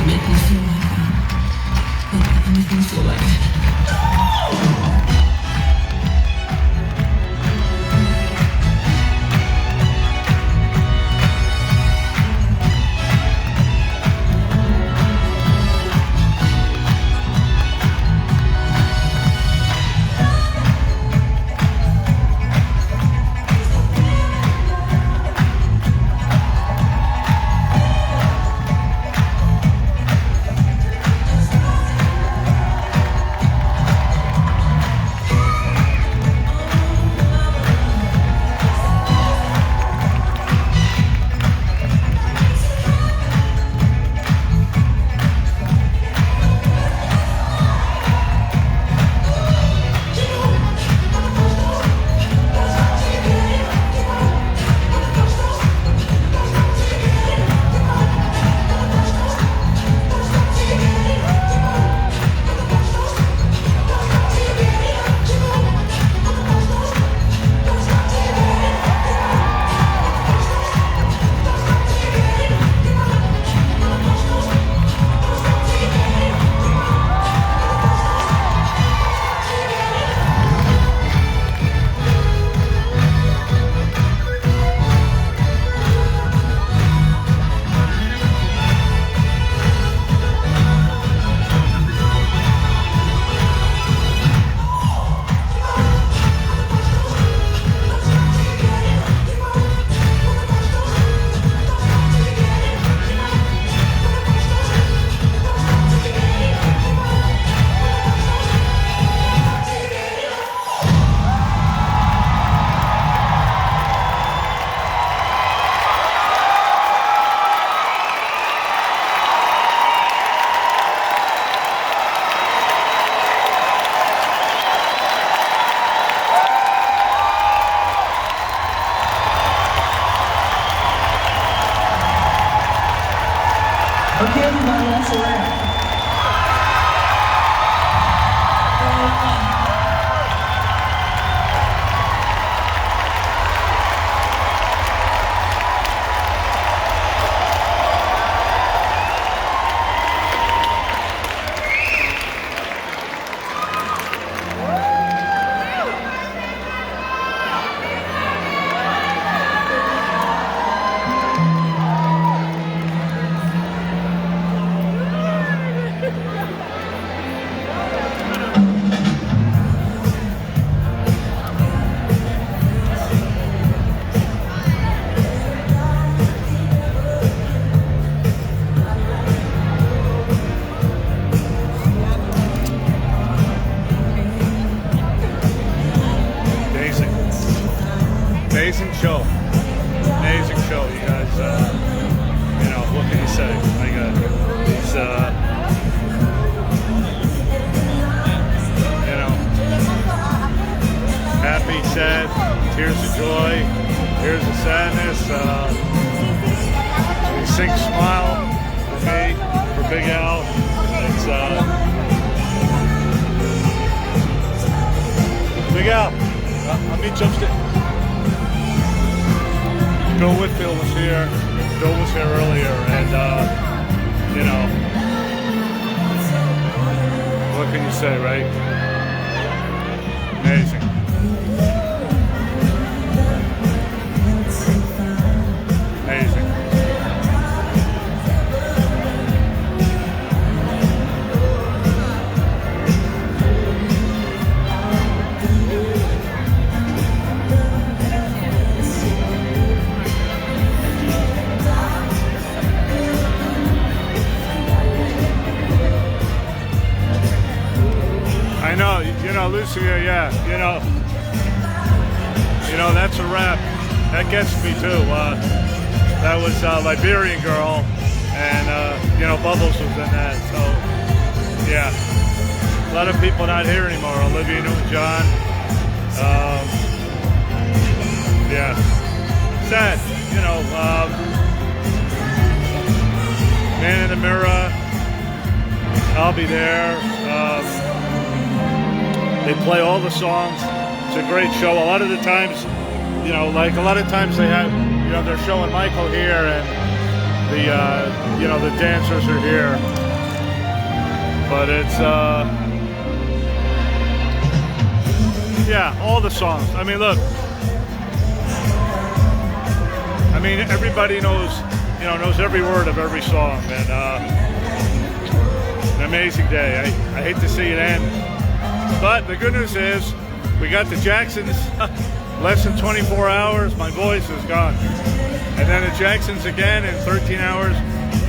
make me feel like they make me feel like Okay, everybody, that's a wrap. Amazing show. Amazing show, you guys. You know, what can you say? Like, these, you know, happy, sad, tears of joy, tears of sadness. They sing Smile for me, for Big Al. It's, Big Al, I'll meet you upstairs. Bill Whitfield was here. Bill was here earlier, and you know, what can you say, right? Amazing. Amazing. I know, you know, Lucia, yeah, you know, that's a wrap. That gets me too. That was Liberian Girl, and you know, Bubbles was in that. So, yeah, a lot of people not here anymore. Olivia Newton-John. Yeah, sad. You know, Man in the Mirror. I'll be there. They play all the songs. It's a great show. A lot of the times, you know, like a lot of times they have, you know, they're showing Michael here, and you know, the dancers are here, but it's yeah, all the songs. I mean, look, I mean, everybody knows, you know, knows every word of every song, and an amazing day. I hate to see it end, but the good news is we got the Jacksons. Less than 24 hours, my voice is gone. And then the Jacksons again in 13 hours.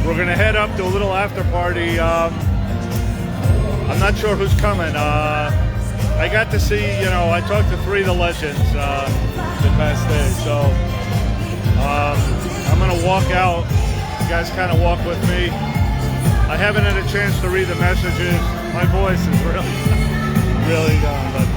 We're gonna head up to a little after party. I'm not sure who's coming. I got to see, you know, I talked to 3 of the legends the past day. So I'm gonna walk out. You guys kind of walk with me. I haven't had a chance to read the messages. My voice is really, really gone, but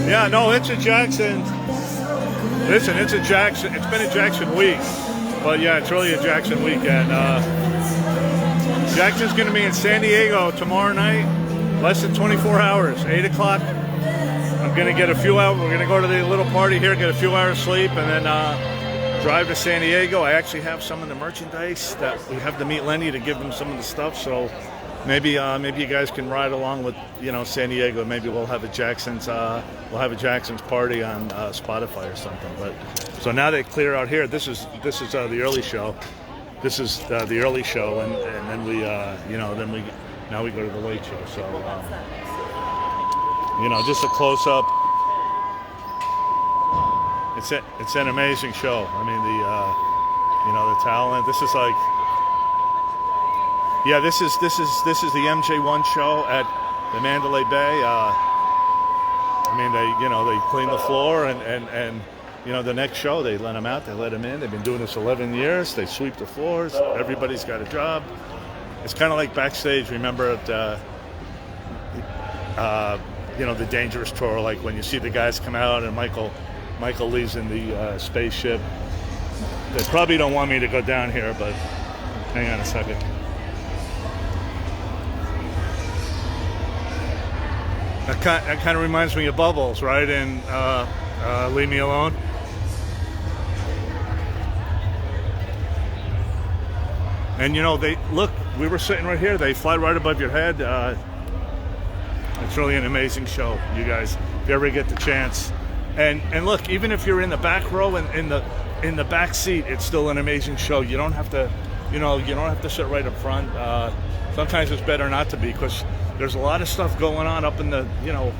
yeah, no, it's a Jackson. Listen, it's a Jackson. It's been a Jackson week, but yeah, it's really a Jackson weekend. Jackson's going to be in San Diego tomorrow night. Less than 24 hours, 8 o'clock. I'm going to get a few hours. We're going to go to the little party here, get a few hours sleep, and then drive to San Diego. I actually have some of the merchandise that we have to meet Lenny to give him some of the stuff. So maybe you guys can ride along with, you know, San Diego. Maybe we'll have a Jackson's party on Spotify or something. But so now they clear out here. This is the early show. This is the early show, and then we you know, then now we go to the late show. So you know, just a close up. It's an amazing show. I mean, you know, the talent. This is like. Yeah, this is the M.J.ONE show at the Mandalay Bay. I mean, they clean the floor, and you know, the next show they let them out, they let them in. They've been doing this 11 years. They sweep the floors. Everybody's got a job. It's kind of like backstage. Remember at you know, the Dangerous tour, like when you see the guys come out and Michael leaves in the spaceship. They probably don't want me to go down here, but hang on a second. That kind of reminds me of Bubbles, right? And Leave Me Alone. And you know, we were sitting right here. They fly right above your head. It's really an amazing show, you guys. If you ever get the chance, and look, even if you're in the back row and in the back seat, it's still an amazing show. You don't have to, you know, you don't have to sit right up front. Sometimes it's better not to be, because there's a lot of stuff going on up in the, you know,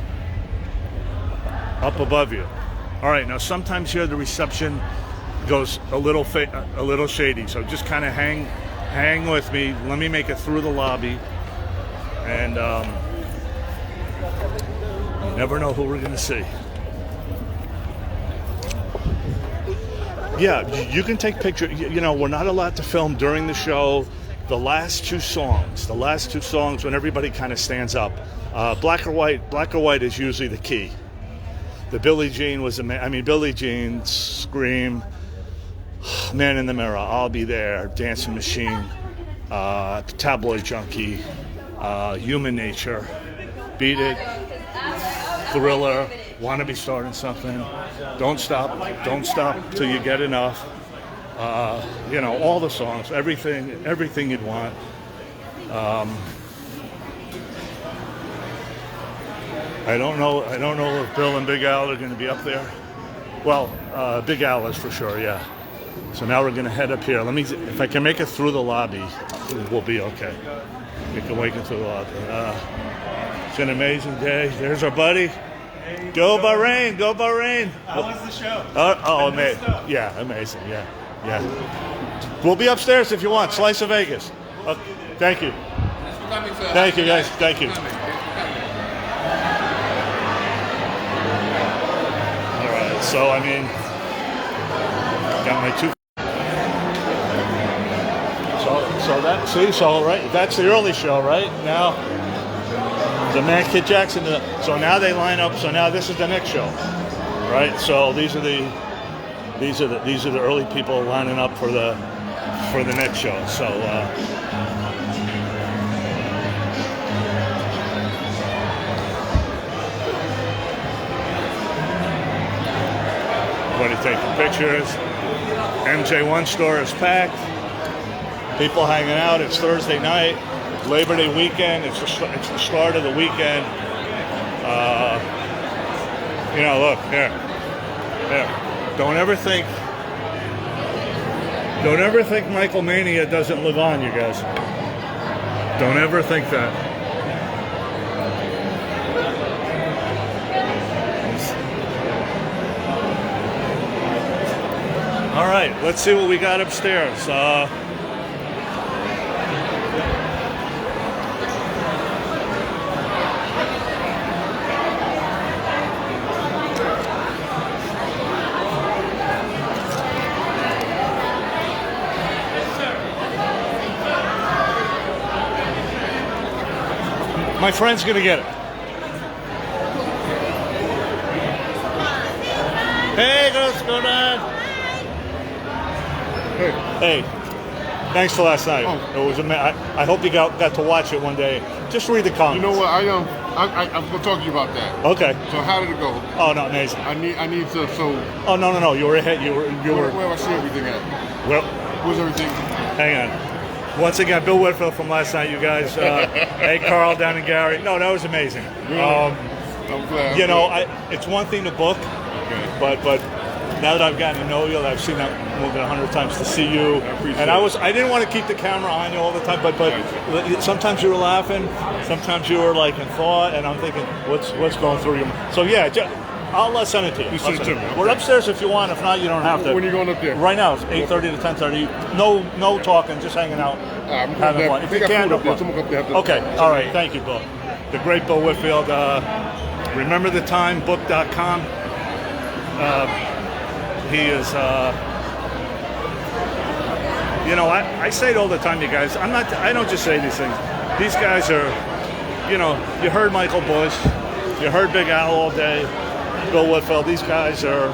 up above you. All right, now sometimes here the reception goes a little shady, so just kind of hang with me. Let me make it through the lobby, and you never know who we're gonna see. Yeah, you can take pictures. You know, we're not allowed to film during the show. The last two songs when everybody kind of stands up. Black or white is usually the key. The Billie Jean Billie Jean, Scream, Man in the Mirror, I'll Be There, Dancing Machine, Tabloid Junkie, Human Nature, Beat It, Thriller, Wanna Be Starting Something, Don't Stop Till You Get Enough. You know, all the songs, everything you'd want. I don't know if Bill and Big Al are going to be up there. Well, Big Al is for sure, yeah. So now we're going to head up here. If I can make it through the lobby, we'll be okay. We can make it through the lobby. It's an amazing day. There's our buddy. Go Bahrain, go Bahrain. How was the show? Amazing. Yeah, amazing. Yeah. We'll be upstairs if you want. Slice of Vegas. Thank you. Thank you, guys. Thank you. All right. So, I mean, got my two. So right. That's the early show, right? Now, the man Kid Jackson. So now they line up. So now this is the next show, right? So these are the early people lining up for the next show. So taking pictures. MJ.ONE store is packed. People hanging out. It's Thursday night, Labor Day weekend. It's the start of the weekend. You know, look here. Don't ever think Michael Mania doesn't live on, you guys. Don't ever think that. All right, let's see what we got upstairs. My friend's gonna get it. Hey, what's going on? Hey, thanks for last night. Oh. It was I hope you got to watch it one day. Just read the comments. You know what? I'm gonna talk to you about that. Okay. So how did it go? Oh no, amazing. I need to. So. Oh no, you were ahead. You were. Where do I see everything at? Well, Where's everything? hang on. Once again, Bill Whitfield from last night, you guys. Hey, Carl down in Gary. No, that was amazing. Really? I'm glad. You know, it's one thing to book, Okay. but now that I've gotten to know you, I've seen that movie 100 times to see you. I appreciate and it. I didn't want to keep the camera on you all the time, but sometimes you were laughing, sometimes you were like in thought, and I'm thinking, what's going through your mind? So yeah, I'll send it to you. You send it to me, okay. We're upstairs if you want. If not, you don't have to. When are you going up there? Right now, it's 8:30 to 10:30. No talking, just hanging out, I'm having fun. If you can, up there. Someone up there. okay, all right. Thank you, Bill. The great Bill Whitfield. Remember the time, book.com. He is, you know, I say it all the time, you guys. I don't just say these things. These guys are, you know, you heard Michael Bush, you heard Big Al all day, Bill Whitfield. These guys are,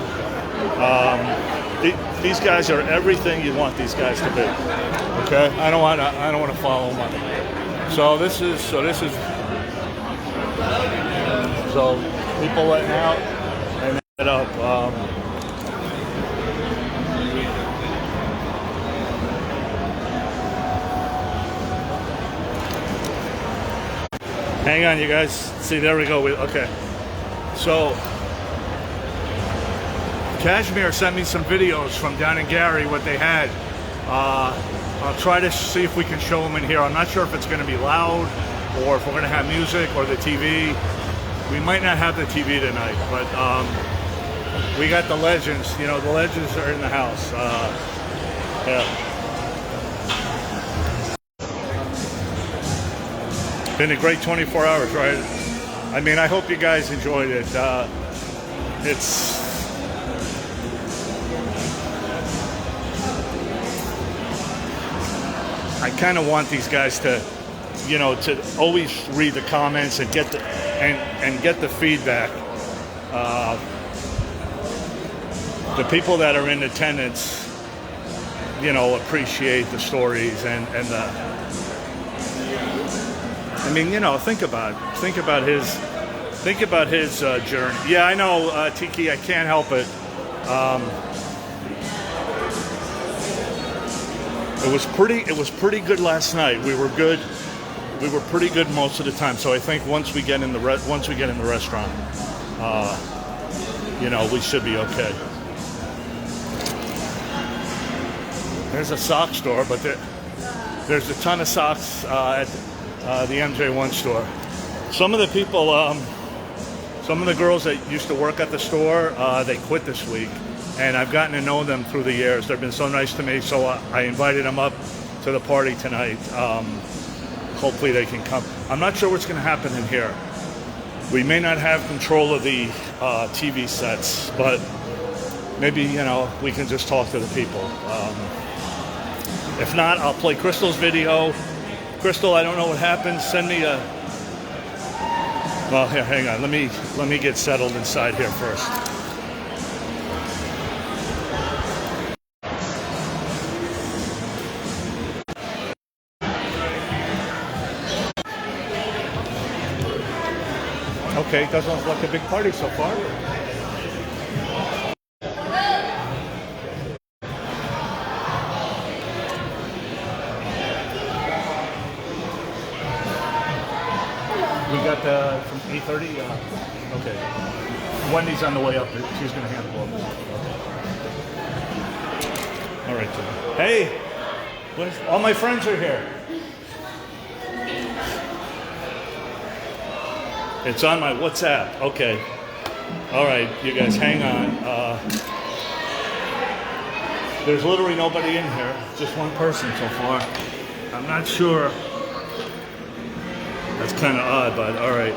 these guys are everything you want these guys to be. Okay, I don't want to follow them. So people letting out and it up. Hang on, you guys. See, there we go. Okay. So, Kashmir sent me some videos from down in Gary, what they had. I'll try to see if we can show them in here. I'm not sure if it's going to be loud or if we're going to have music or the TV. We might not have the TV tonight, but we got the legends. You know, the legends are in the house. Yeah. Been a great 24 hours, right? I mean, I hope you guys enjoyed it. I kind of want these guys to, you know, to always read the comments and get the feedback. The people that are in attendance, you know, appreciate the stories and the. I mean, you know, think about his journey. Yeah, I know, Tiki. I can't help it. It was pretty good last night. We were good. We were pretty good most of the time. So I think once we get in the restaurant, you know, we should be okay. There's a sock store, but there's a ton of socks at the M.J.ONE store. Some of the people, some of the girls that used to work at the store, they quit this week, and I've gotten to know them through the years. They've been so nice to me, so I invited them up to the party tonight. Hopefully they can come. I'm not sure what's going to happen in here. We may not have control of the TV sets, but maybe, you know, we can just talk to the people. If not, I'll play Crystal's video. Crystal, I don't know what happened. Send me a. Well, here, hang on. Let me get settled inside here first. Okay, doesn't look like a big party so far. We got from 8:30. Okay. Wendy's on the way up. She's gonna handle all this. Okay. All right. Jim. Hey, all my friends are here. It's on my WhatsApp. Okay. All right, you guys, hang on. There's literally nobody in here. Just one person so far. I'm not sure. That's kind of odd, but all right.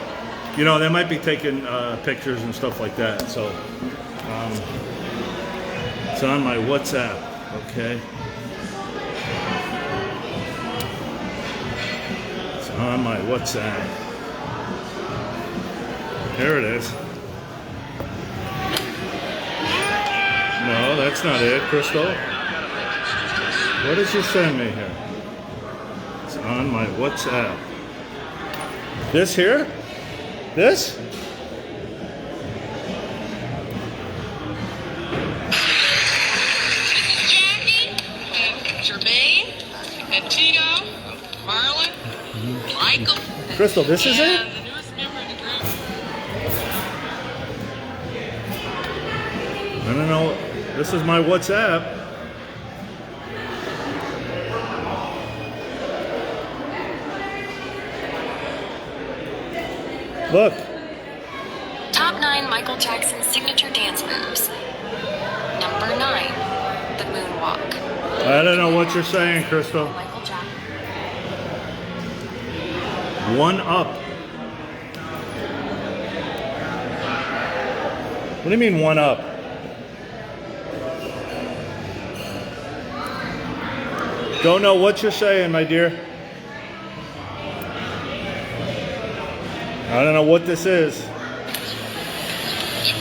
You know, they might be taking pictures and stuff like that. So it's on my WhatsApp. Okay. It's on my WhatsApp. Here it is. No, that's not it, Crystal. What did you send me here? It's on my WhatsApp. This here? This? Jackie, Jermaine, and Tito, Marlon, Michael. Crystal, this is it? And the newest member of the group. I don't know. This is my WhatsApp. Look. Top 9 Michael Jackson signature dance moves. Number 9, the moonwalk. I don't know what you're saying, Crystal. Michael Jackson. One up. What do you mean one up? Don't know what you're saying, my dear. I don't know what this is. In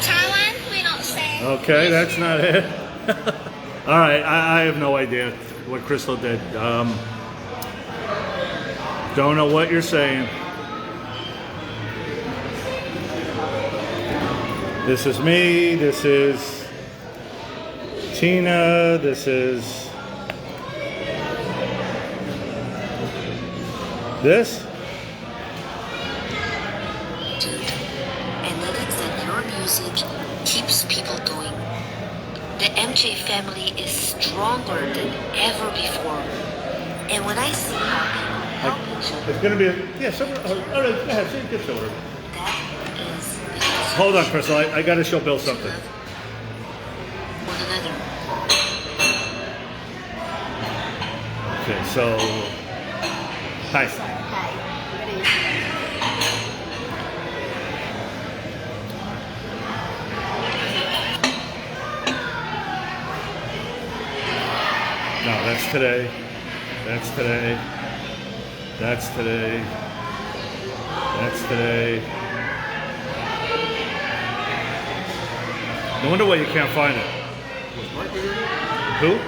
Thailand, we don't say. Okay, that's not it. All right, I have no idea what Crystal did. Don't know what you're saying. This is me. This is Tina. This is this. Dude, analytics and your music keeps people going. The MJ family is stronger than ever before. And when I see how people help each other, It's gonna be all right. Go ahead, say it to her. that is Hold on, Crystal. I gotta show Bill something. one another. Okay, so hi. No, that's today. That's today. That's today. That's today. No wonder why you can't find it. Who?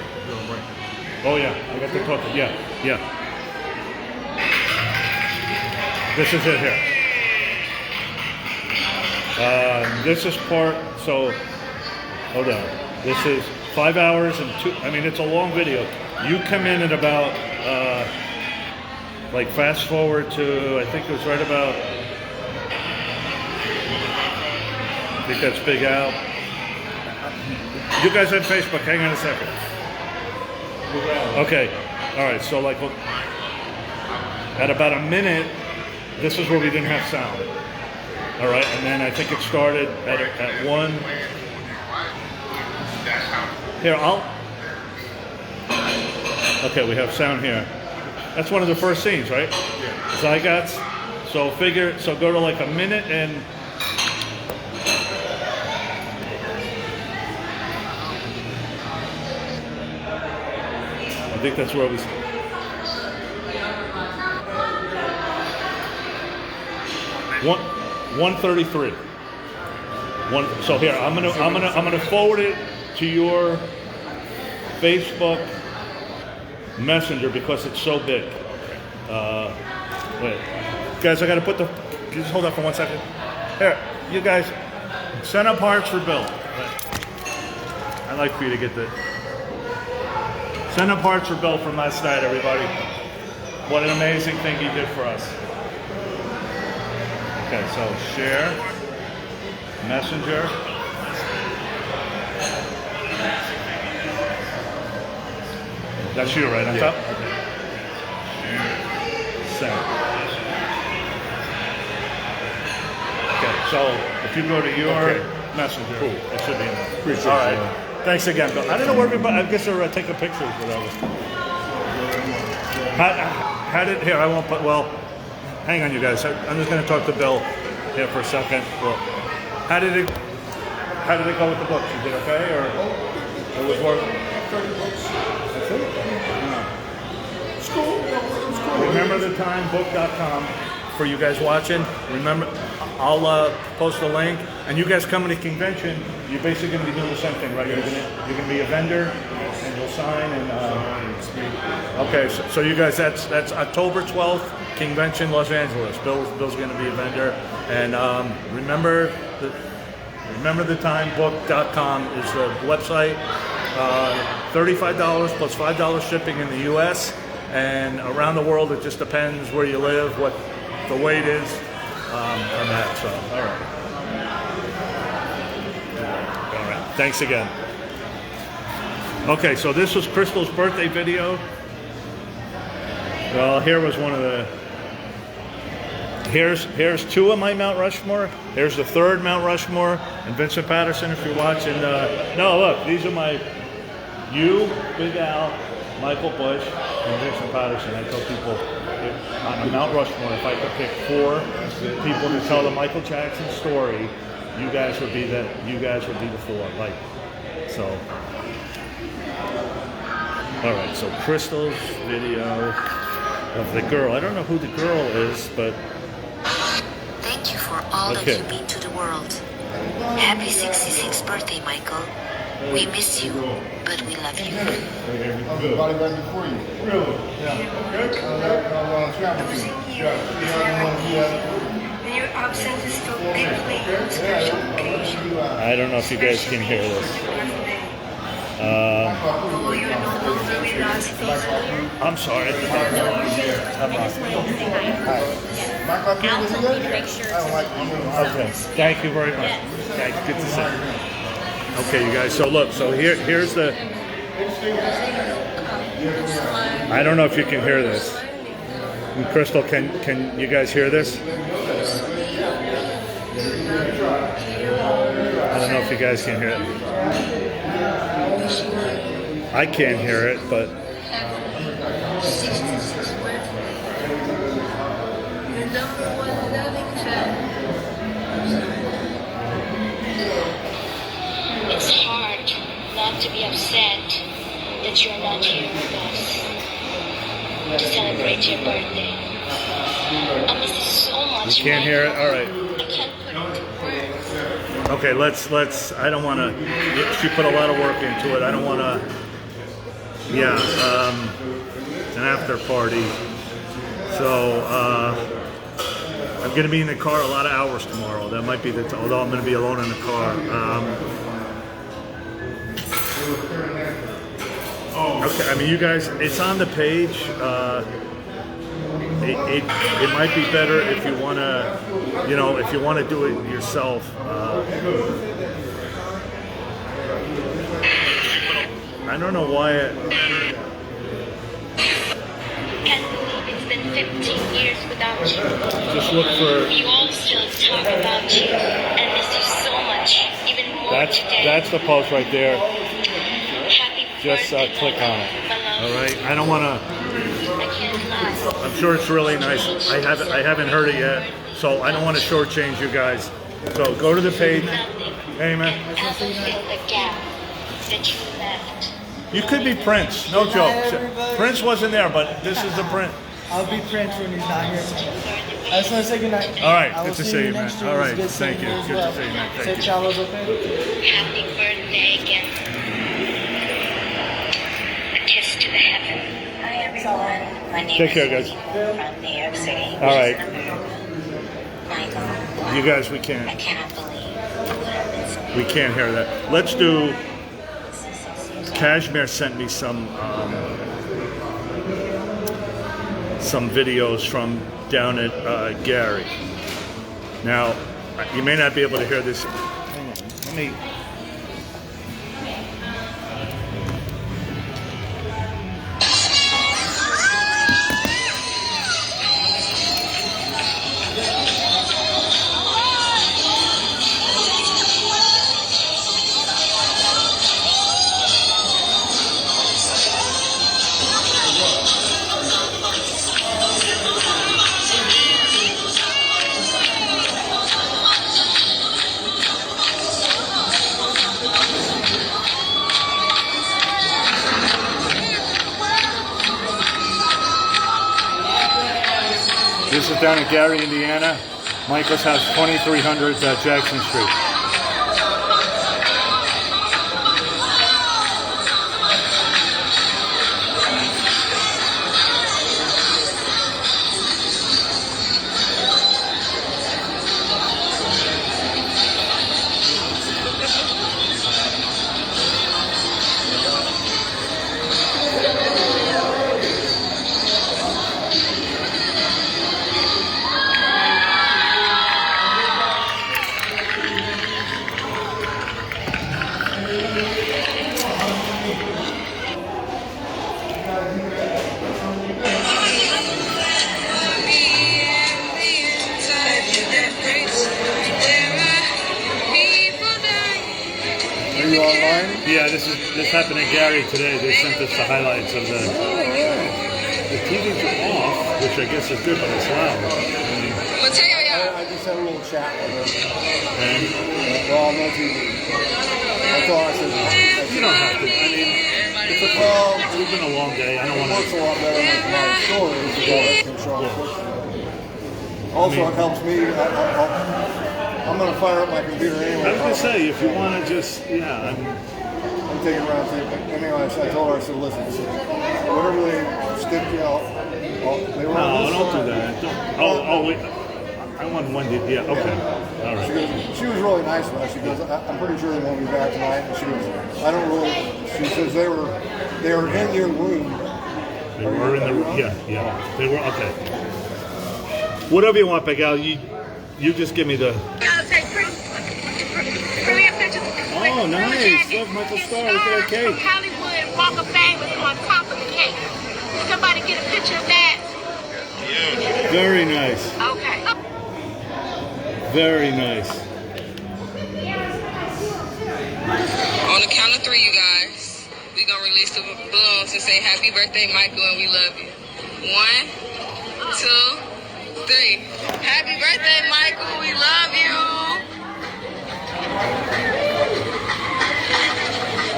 Oh yeah, I got the token. Yeah, yeah. This is it here. This is part. So, hold on. This is 5 hours and 2. I mean, it's a long video. You come in at about, like, fast forward to. I think it was right about. I think that's Big Al. You guys on Facebook? Hang on a second. Okay. All right. So, like, at about a minute, this is where we didn't have sound. All right, and then I think it started at 1. Here, okay, we have sound here. That's one of the first scenes, right? Yeah. Zygots. So go to like a minute and. I think that's where we. 133. So here, I'm gonna forward it to your Facebook Messenger because it's so big. Wait, guys, I gotta put the. Can you just hold up for 1 second? Here, you guys, send up hearts for Bill. I'd like for you to get the. Send up hearts for Bill from last night, everybody. What an amazing thing he did for us. Okay, so share, messenger. That's you, right on top? Okay. Send. Okay, so if you go to your messenger, it should be in there. Appreciate All right. it. Thanks again, Bill. I don't know where everybody, I guess they're taking pictures or whatever. How did, here, I won't put, well, hang on you guys. I'm just going to talk to Bill here for a second. Well, how did it go with the books? You did okay, or it was work? 30 books. That's it? School. Remember the time, book.com for you guys watching. Remember, I'll post a link, and you guys coming to convention, you're basically going to be doing the same thing, right? You're going to be a vendor, and you'll sign, and okay, so you guys, that's October 12th, convention, Los Angeles. Bill's going to be a vendor, and remember the time, book.com is the website. $35 plus $5 shipping in the U.S. and around the world. It just depends where you live, what the weight is on that. So, all right. Thanks again. Okay, so this was Crystal's birthday video. Well, here was one of the. Here's two of my Mount Rushmore. Here's the third Mount Rushmore, and Vincent Patterson. If you're watching, no, look, these are my. You, Big Al, Michael Bush, and Vincent Patterson. I tell people on a Mount Rushmore, if I could pick 4 people to tell the Michael Jackson story, you guys would be the 4. Like, so. All right, so Crystal's video of the girl. I don't know who the girl is, but. Thank you for all that you mean to the world. Happy 66th birthday, Michael. We miss you, but we love you. Bodyguard before you. Really? Yeah. Your absence is so deeply special occasion. I don't know if you guys can hear this. Oh, you're no longer with us physically. I'm sorry. Okay. Thank you very much. Thanks. Good to see you. Okay, you guys. So look. So here's the. I don't know if you can hear this. And Crystal, can you guys hear this? I don't know if you guys can hear it. I can't hear it, but. It's hard not to be upset that you're not here with us to celebrate your birthday. I miss you so much. You can't hear it? All right. I can't put it into words. Okay, let's. I don't want to. She put a lot of work into it. I don't want to. Yeah, it's an after party. So I'm going to be in the car a lot of hours tomorrow. That might be although I'm going to be alone in the car. Okay, I mean, you guys, it's on the page. It might be better if you want to, if you want to do it yourself. I don't know why Can't believe it's been 15 years without you. just look for. We all still talk about you and miss you so much, even more today. That's the post right there. Happy Just birthday, click on it. my love. All right. I don't want to. I can't lie. I'm sure it's really nice. I haven't heard it yet, so I don't want to shortchange you guys. So go to the page. Hey man. Ever fill the gap that you left? You could be Prince. No joke. Prince wasn't there, but this is the Prince. I'll be Prince when he's not here. I just want to say goodnight. All right. I will Good to see you, man. next year. All It was right. good Thank seeing you. as Good well. to see you, man. Safe Thank you. travels, okay? Happy birthday again. A kiss to the heaven. Hi everyone. My name Take is care, guys. from New York City. All right. Michael. You guys, we I can't cannot believe what I missed. we can't hear that. Let's do. Kashmir sent me some videos from down at Gary. Now, you may not be able to hear this. Hang on, let me. This is down in Gary, Indiana. Michael's house, 2300 Jackson Street. Are you online? Yeah, this happened in Gary today. They sent us the highlights of the TVs are off, which I guess is good, but it's loud. I just had a little chat with her. Well, no TV. That's all I said. You don't have to. I mean, it's been a long day. I don't want to. It works a lot better with my stories. Also, it helps me. I'm going to fire up my computer anyway. I was going to say, if you want to just, I'm taking around tape. Anyway, I told her, I said, listen, whatever they stick you out, they were on this don't side. do that. Wait. I want one. Yeah, okay. All right. She was really nice about it. She goes, I'm pretty sure they won't be back tonight. And she goes, I don't really. She says they were in your room. They were in the room. Yeah. They were okay. Whatever you want, Miguel. You just give me the. I'll take brilliant pictures. Oh, nice. Love Michael Starr. Look at that cake. Hollywood Walk of Fame is on top of the cake. Somebody get a picture of that. Very nice. Okay. Very nice. On the count of three, you guys, we gonna release the balloons and say happy birthday, Michael, and we love you. 1, 2, 3. Happy birthday, Michael. We love you.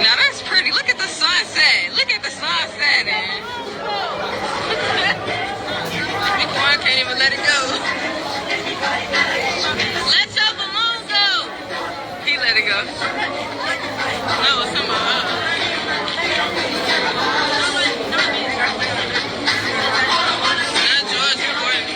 Now that's pretty. Look at the sunset. Look at the sunset. I can't even let it go. Let your balloon go. He let it go. No, it's on my Not George recording me.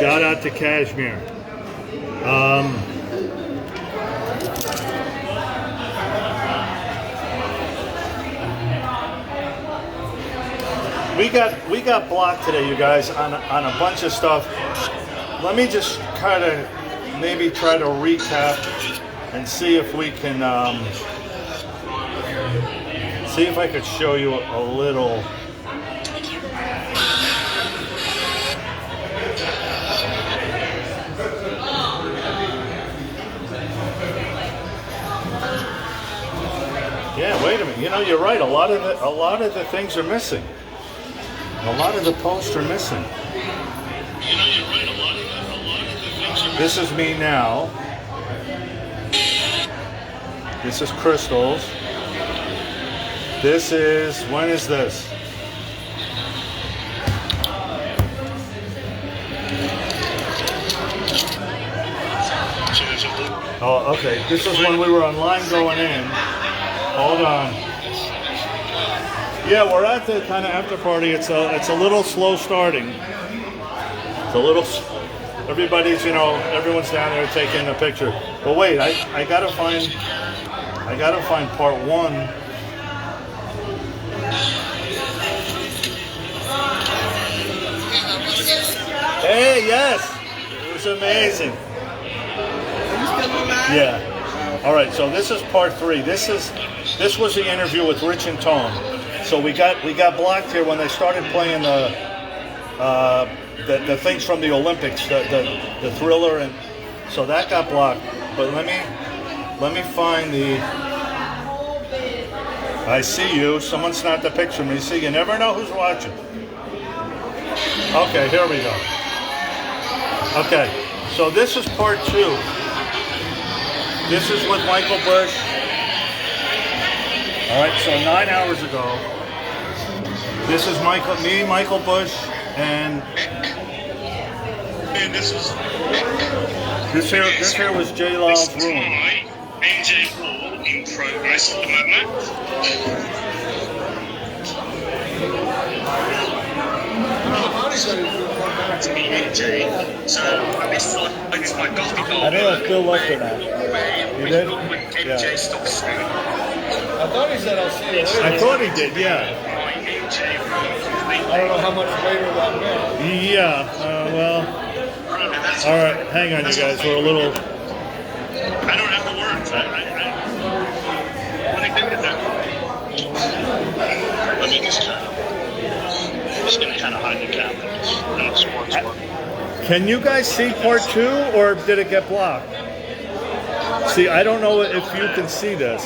Shout out to Kashmir. We got blocked today, you guys, on a bunch of stuff. Let me just kind of maybe try to recap and see if we can see if I could show you a little. Yeah, wait a minute. You know, you're right. A lot of the things are missing. A lot of the posts are missing. You know, you're right. A lot of the things are missing. This is me now. This is Crystals. This is, when is this? Oh, okay. This is when we were online going in. Hold on. Yeah, we're at the kind of after party. It's a little slow starting. It's a little. everybody's, everyone's down there taking a picture. But wait, I gotta find part one. Hey, yes, it was amazing. Yeah. All right, so this is part 3. This was the interview with Rich and Tone. So we got blocked here when they started playing the things from the Olympics, the Thriller, and so that got blocked. But let me find the. I see you. Someone snapped a picture of me. See, you never know who's watching. Okay, here we go. Okay, so this is part 2. This is with Michael Bush. All right, so 9 hours ago. This is Michael Bush, and this here was J Law's room. MJ in progress at the moment. To meet MJ, so this is my coffee bar. I don't know if Bill left or not. You did? Yeah. I thought he said I'll see you later. I thought he did, yeah. I don't know how much later that meant. Yeah, well, all right, hang on, you guys. We're a little. I don't have the words. What I did with that. Let me just I'm just going to kind of hide the camera. Can you guys see part 2, or did it get blocked? See, I don't know if you can see this.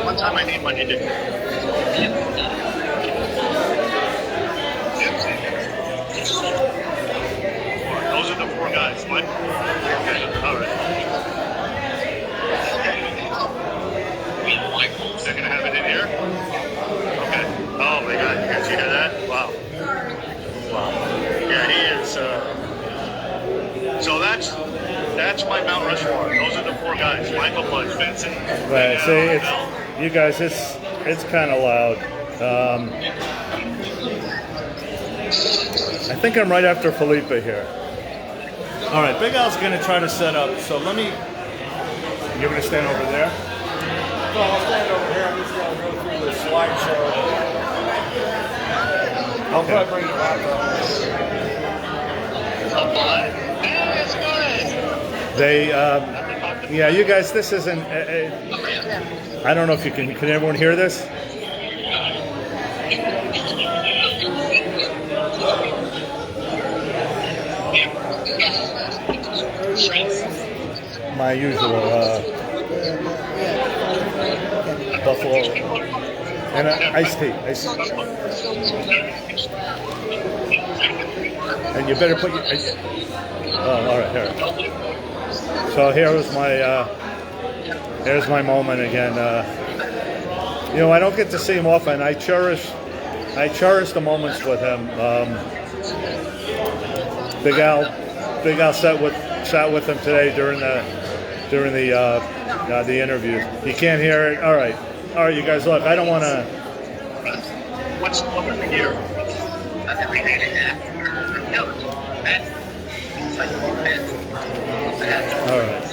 One time I need money to. Those are the 4 guys, Mike. Okay, all right. They're gonna have it in here. Okay. Oh my God! You guys hear that? Wow. Wow. Yeah, he is. So that's my Mount Rushmore. Those are the 4 guys: Michael Bush, Vincent. Right. See, you guys, it's kind of loud. I think I'm right after Felipe here. All right, Big Al's gonna try to set up. So let me. You're gonna stand over there. No, I'll stand over here. I'm just going to go through the slideshow. I'll probably bring the laptop. They, yeah, you guys, this isn't. I don't know if you can. Can everyone hear this? My usual. Buffalo and iced tea. And you better put your. Oh, all right, here. So here's my moment again. I don't get to see him often. I cherish the moments with him. Big Al sat with him today during the interview. You can't hear it. All right, you guys. Look, I don't want to. What's over here? All right.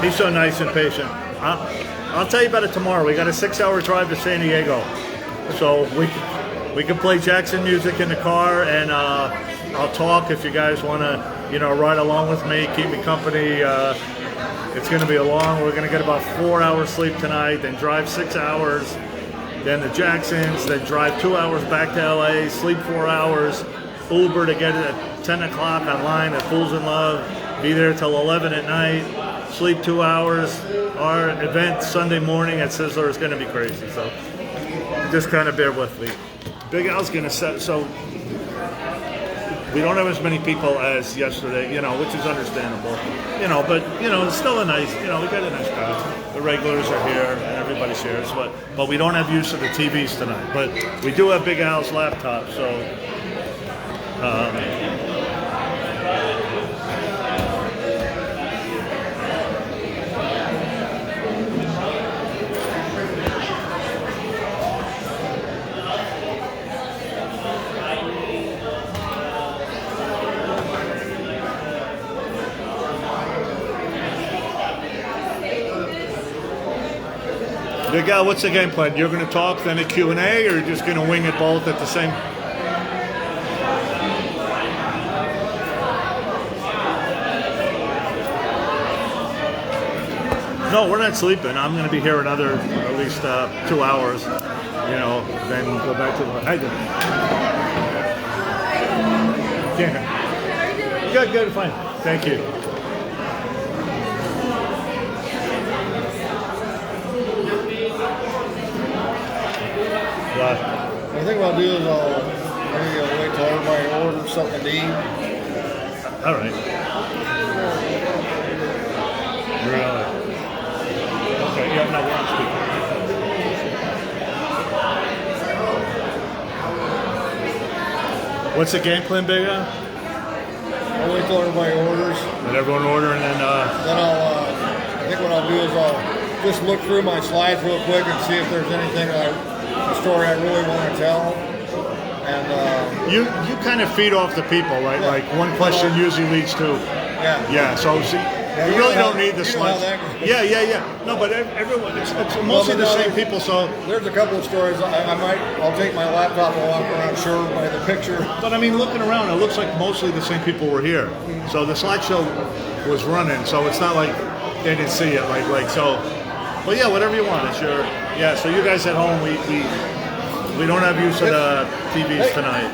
He's so nice and patient. I'll tell you about it tomorrow. We got a 6-hour drive to San Diego, so we can play Jackson music in the car, and I'll talk if you guys want to, ride along with me, keep me company. It's going to be we're going to get about 4 hours sleep tonight, then drive 6 hours, then the Jacksons, then drive 2 hours back to LA, sleep 4 hours, Uber to get it at 10 o'clock online at Fools in Love, be there till 11 at night, sleep 2 hours. Our event Sunday morning at Sizzler is going to be crazy, so just kind of bear with me. Big Al's going to set, so we don't have as many people as yesterday, which is understandable, but, it's still a nice, we got a nice crowd. The regulars are here and everybody's here, but we don't have use of the TVs tonight. But we do have Big Al's laptop, so. Big Al, what's the game plan? You're going to talk, then a Q&A, or you're just going to wing it both at the same? No, we're not sleeping. I'm going to be here another at least 2 hours. You know, then go back to the. Yeah. Good, fine. Thank you. The thing I'll do is I'll wait till everybody orders something to eat. All right. Really? Okay, yeah, no, we're on speaker. What's the game plan, Big Al? I'll wait till everybody orders. Let everyone order, and then I think what I'll do is I'll just look through my slides real quick and see if there's anything a story I really want to tell. And you kind of feed off the people, right? Yeah. Like one question usually leads to. Yeah. So see, you really don't need the slides. Yeah. No, but everyone, it's mostly the same people. So there's a couple of stories. I'll take my laptop and walk around, sure, by the picture. But I mean, looking around, it looks like mostly the same people were here. So the slideshow was running, so it's not like they didn't see it. Like so. But yeah, whatever you want. It's your So you guys at home, we don't have use of the TVs tonight,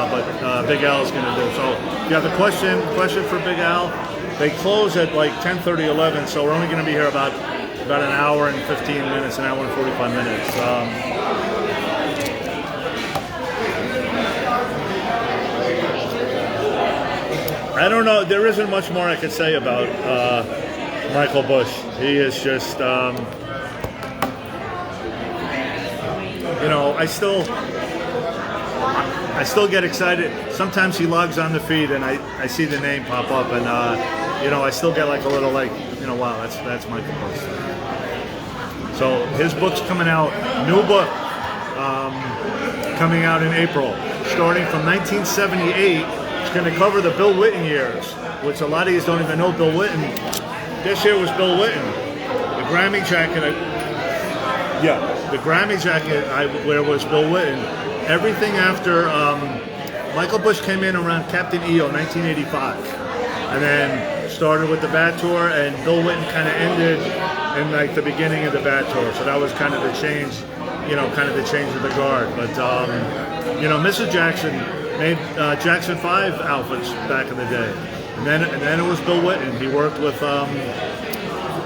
but Big Al is going to do. So if you have a question for Big Al, they close at like 10:30, 11. So we're only going to be here about an hour and 15 minutes, an hour and 45 minutes. I don't know. There isn't much more I could say about Michael Bush. He is just. I still get excited. Sometimes he logs on the feed and I see the name pop up, and I still get like a little wow, that's Michael Bush. So his book's coming out, new book, coming out in April, starting from 1978. It's going to cover the Bill Whitten years, which a lot of you don't even know Bill Whitten. This year was Bill Whitten. The Grammy jacket. The Grammy jacket I wear was Bill Whitten. Everything after Michael Bush came in around Captain EO, 1985, and then started with the Bat Tour, and Bill Whitten kind of ended in like the beginning of the Bat Tour. So that was kind of the change, kind of the change of the guard. But Mrs. Jackson made Jackson 5 outfits back in the day, and then it was Bill Whitten. He worked with.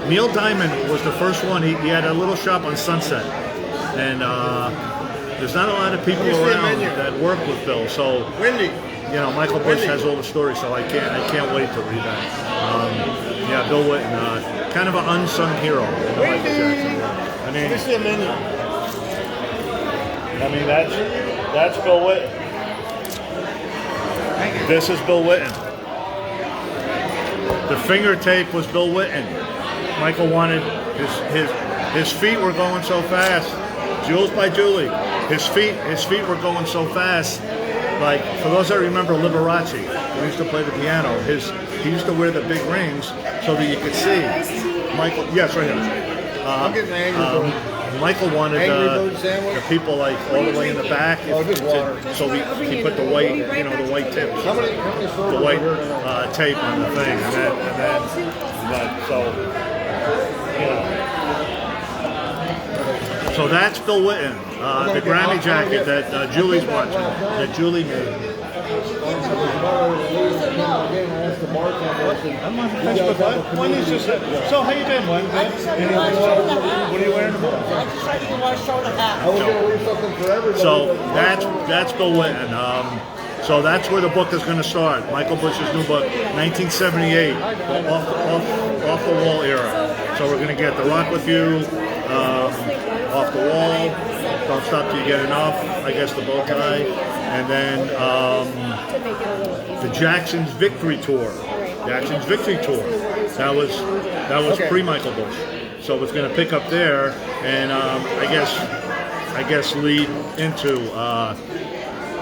Neil Diamond was the first one. He had a little shop on Sunset, and there's not a lot of people around that work with Bill. So Michael Bush has all the stories, so I can't wait to read that. Bill Whitten, kind of an unsung hero in the Michael Jackson world. I mean, that's Bill Whitten. This is Bill Whitten. The finger tape was Bill Whitten. Michael wanted his feet were going so fast. Jules by Julie. His feet were going so fast. Like, for those that remember Liberace, who used to play the piano, he used to wear the big rings so that you could see. Michael, yes, right here. I'm getting angry. Michael wanted the people like all the way in the back. So he put the white, the white tips, the white tape on the thing, and then So that's Bill Whitten, the Grammy jacket that Julie's watching, that Julie made. When is this? So how you been, When? What are you wearing tomorrow? So that's Bill Whitten. So that's where the book is going to start. Michael Bush's new book, 1978, off the wall era. So we're going to get The Rock With You, Off the Wall, Don't Stop Till You Get Enough, I guess the bow tie, and then the Jackson's Victory Tour. Jackson's Victory Tour. That was pre-Michael Bush. So it's going to pick up there, and I guess lead into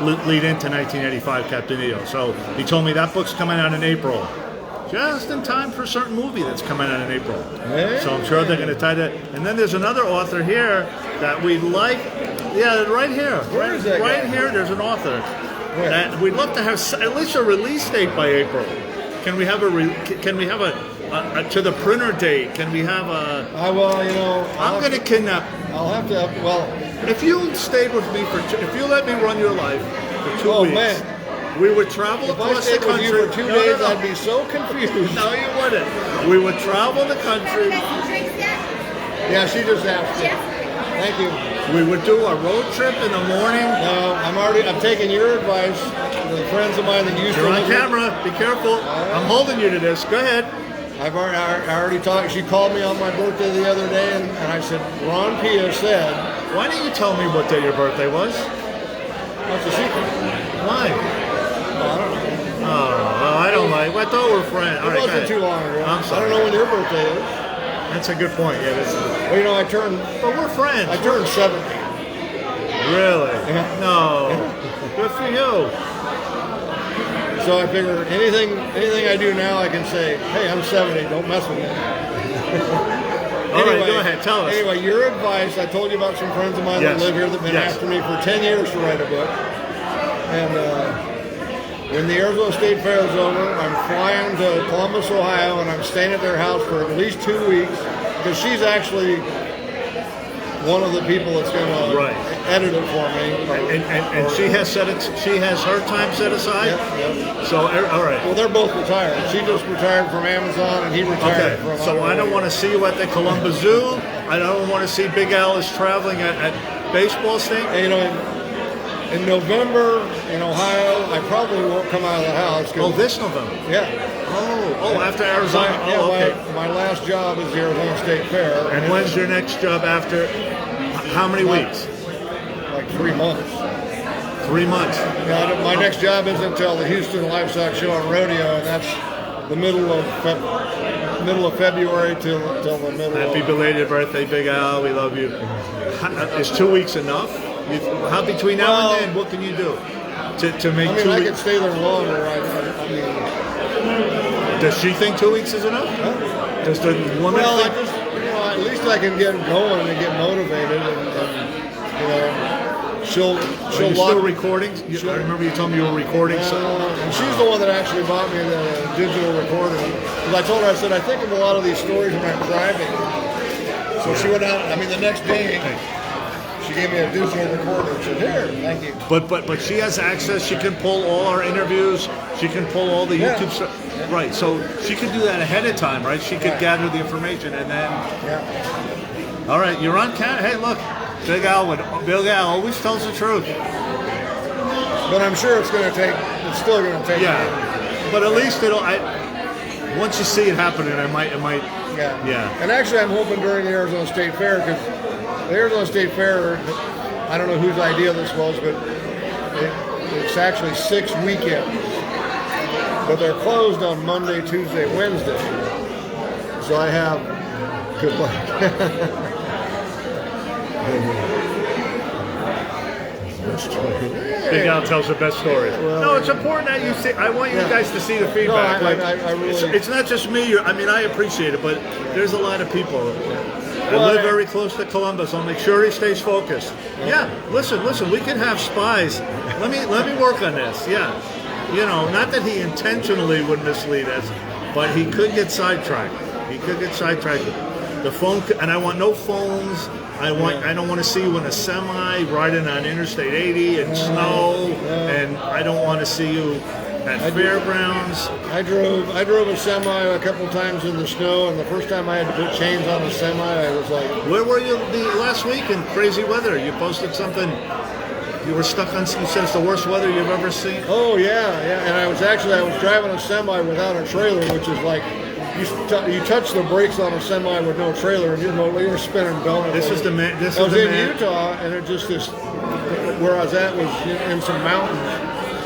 1985 Captain EO. So he told me that book's coming out in April. just in time for a certain movie that's coming out in April. Hey. So I'm sure they're going to tie that. And then there's another author here that we'd like. Yeah, right here. Where is that Right guy? here, there's an author. Where? That we'd love to have at least a release date by April. Can we have a to the printer date? Can we have a? Well, you know, I'm going to kidnap. I'll have to. Well, If you stayed with me if you let me run your life for 2 oh weeks, man, we would travel if I across the stayed with country. you for 2 No, days, no, no. I'd be so confused. No, you wouldn't. We would travel the country. Yeah, she just asked. Thank you. We would do a road trip in the morning. No, I'm taking your advice. The friends of mine that used You're to on live here- camera. Be careful. I'm holding you to this. Go ahead. I already talked. She called me on my birthday the other day, and I said, Ron Pia said, Why didn't you tell me what day your birthday was? "What's the secret?" Why? Well, I don't know. Oh, I don't like. I thought we're friends. All It right, go wasn't ahead. too long ago. I'm sorry. I don't know when your birthday is. That's a good point. Yeah, this is. Well, you know, I turned But we're friends. 70. Really? Yeah. No. Good for you. So I figure anything I do now, I can say, "Hey, I'm 70. Don't mess with me." All right, go ahead. Tell us. Anyway, your advice. I told you about some friends of mine Yes. that live here that've been Yes. after me for 10 years to write a book. And when the Arizona State Fair is over, I'm flying to Columbus, Ohio, and I'm staying at their house for at least 2 weeks because she's actually one of the people that's going to Right. edit it for me. And she has set it. She has her time set aside. Yep, yep. So all right. Well, they're both retired. She just retired from Amazon, and he retired Okay. from. So I don't want to see you at the Columbus Zoo. I don't want to see Big Al is traveling at baseball state. And, you know, in November in Ohio, I probably won't come out of the house. Oh, this November. Yeah. Oh, after Arizona. Yeah, Oh, okay. my last job is the Arizona State Fair. And when's your next job after? How many weeks? Like 3 months. 3 months. Yeah, my next job isn't until the Houston Livestock Show and Rodeo, and that's the middle of February till the middle. Happy belated birthday, Big Al. We love you. Is 2 weeks enough? How between now and then? What can you do to make I mean, 2 I weeks? could stay there longer. I mean, Does she think 2 weeks is enough? huh? Does the woman Well, think? at least I can get going and get motivated, and you know, she'll Are you lock. still recording? I remember you told me you were recording. And she's the one that actually bought me the digital recorder. Because I told her, I said, I think of a lot of these stories when I'm driving. So she went out. I mean, the next day, she gave me a digital recorder. She said, "Here, thank you." But she has access. She can pull all our interviews. She can pull all the Yeah. YouTube stuff. Right. So she could do that ahead of time, right? She could gather the information and then. Yeah. All right, you're on camera. Hey, look, Big Al always tells the truth. But I'm sure it's still going to take. Yeah. But at least once you see it happening, it might. Yeah. And actually, I'm hoping during the Arizona State Fair, because the Arizona State Fair, I don't know whose idea this was, but it's actually 6 weekends. But they're closed on Monday, Tuesday, Wednesday. So I have good luck. Big Al tells the best stories. No, it's important that you see. I want you guys to see the feedback. No, I really. It's not just me. I mean, I appreciate it, but there's a lot of people. I live very close to Columbus. I'll make sure he stays focused. Yeah, listen. We can have spies. Let me work on this. Yeah, you know, not that he intentionally would mislead us, but he could get sidetracked. The phone, and I want no phones. I don't want to see you in a semi riding on Interstate 80 and snow, and I don't want to see you at fairgrounds. I drove a semi a couple times in the snow, and the first time I had to put chains on a semi, I was like, Where were you last week in crazy weather? You posted something. You were stuck on. You said it's the worst weather you've ever seen. "Oh yeah." And I was driving a semi without a trailer, which is like you touch the brakes on a semi with no trailer, and you're spinning donuts. This is the man. I was in Utah, and it just where I was at was in some mountains,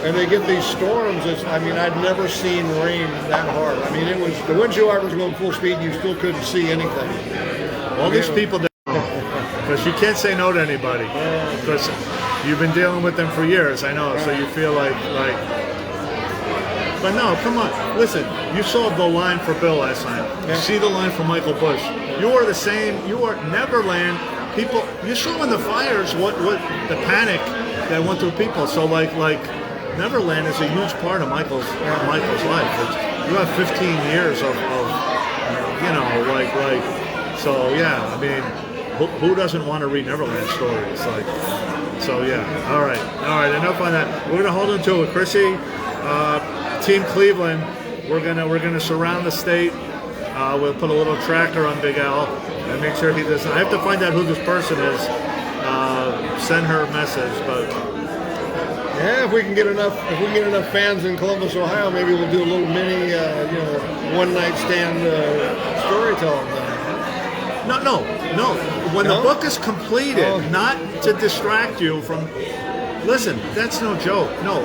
and they get these storms. I'd never seen rain that hard. I mean, it was the windshield wipers going full speed, and you still couldn't see anything. All these people, because you can't say no to anybody, because you've been dealing with them for years. I know, so you feel like. But no, come on. Listen, you saw the line for Bill last night. You see the line for Michael Bush. You are the same. You are Neverland. People, you saw in the fires what the panic that went through people. So like Neverland is a huge part of Michael's life. You have 15 years of you know, like so yeah. I mean, who doesn't want to read Neverland stories? Like, so yeah. All right. Enough on that. We're gonna hold into it, Chrissy. Team Cleveland. We're gonna surround the state. We'll put a little tracker on Big Al and make sure he doesn't. I have to find out who this person is. Send her a message, but yeah, if we can get enough fans in Columbus, Ohio, maybe we'll do a little mini, one night stand storytelling thing. No. When the book is completed, not to distract you from. Listen, that's no joke. No,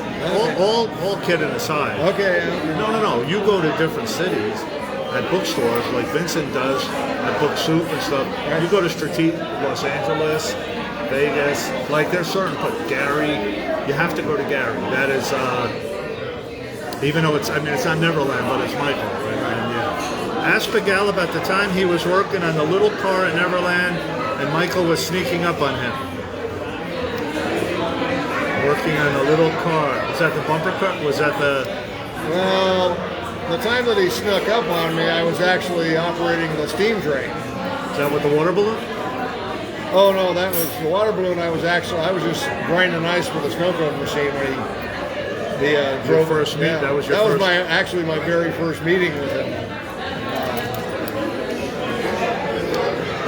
all kidding aside. Okay. No. You go to different cities at bookstores like Vincent does at Book Soup and stuff. Right. You go to Los Angeles, Vegas. Like there's certain, but Gary, you have to go to Gary. That is, even though it's not Neverland, but it's Michael. Right? And yeah. Ask Gallup at the time he was working on the little car at Neverland, and Michael was sneaking up on him. Working on a little car. Was that the bumper car? Was that the... Well, the time that he snuck up on me, I was actually operating the steam train. Is that with the water balloon? Oh no, that was the water balloon. I was just grinding ice with a snow cone machine when he drove. First meet. Yeah, that was my very first meeting with him.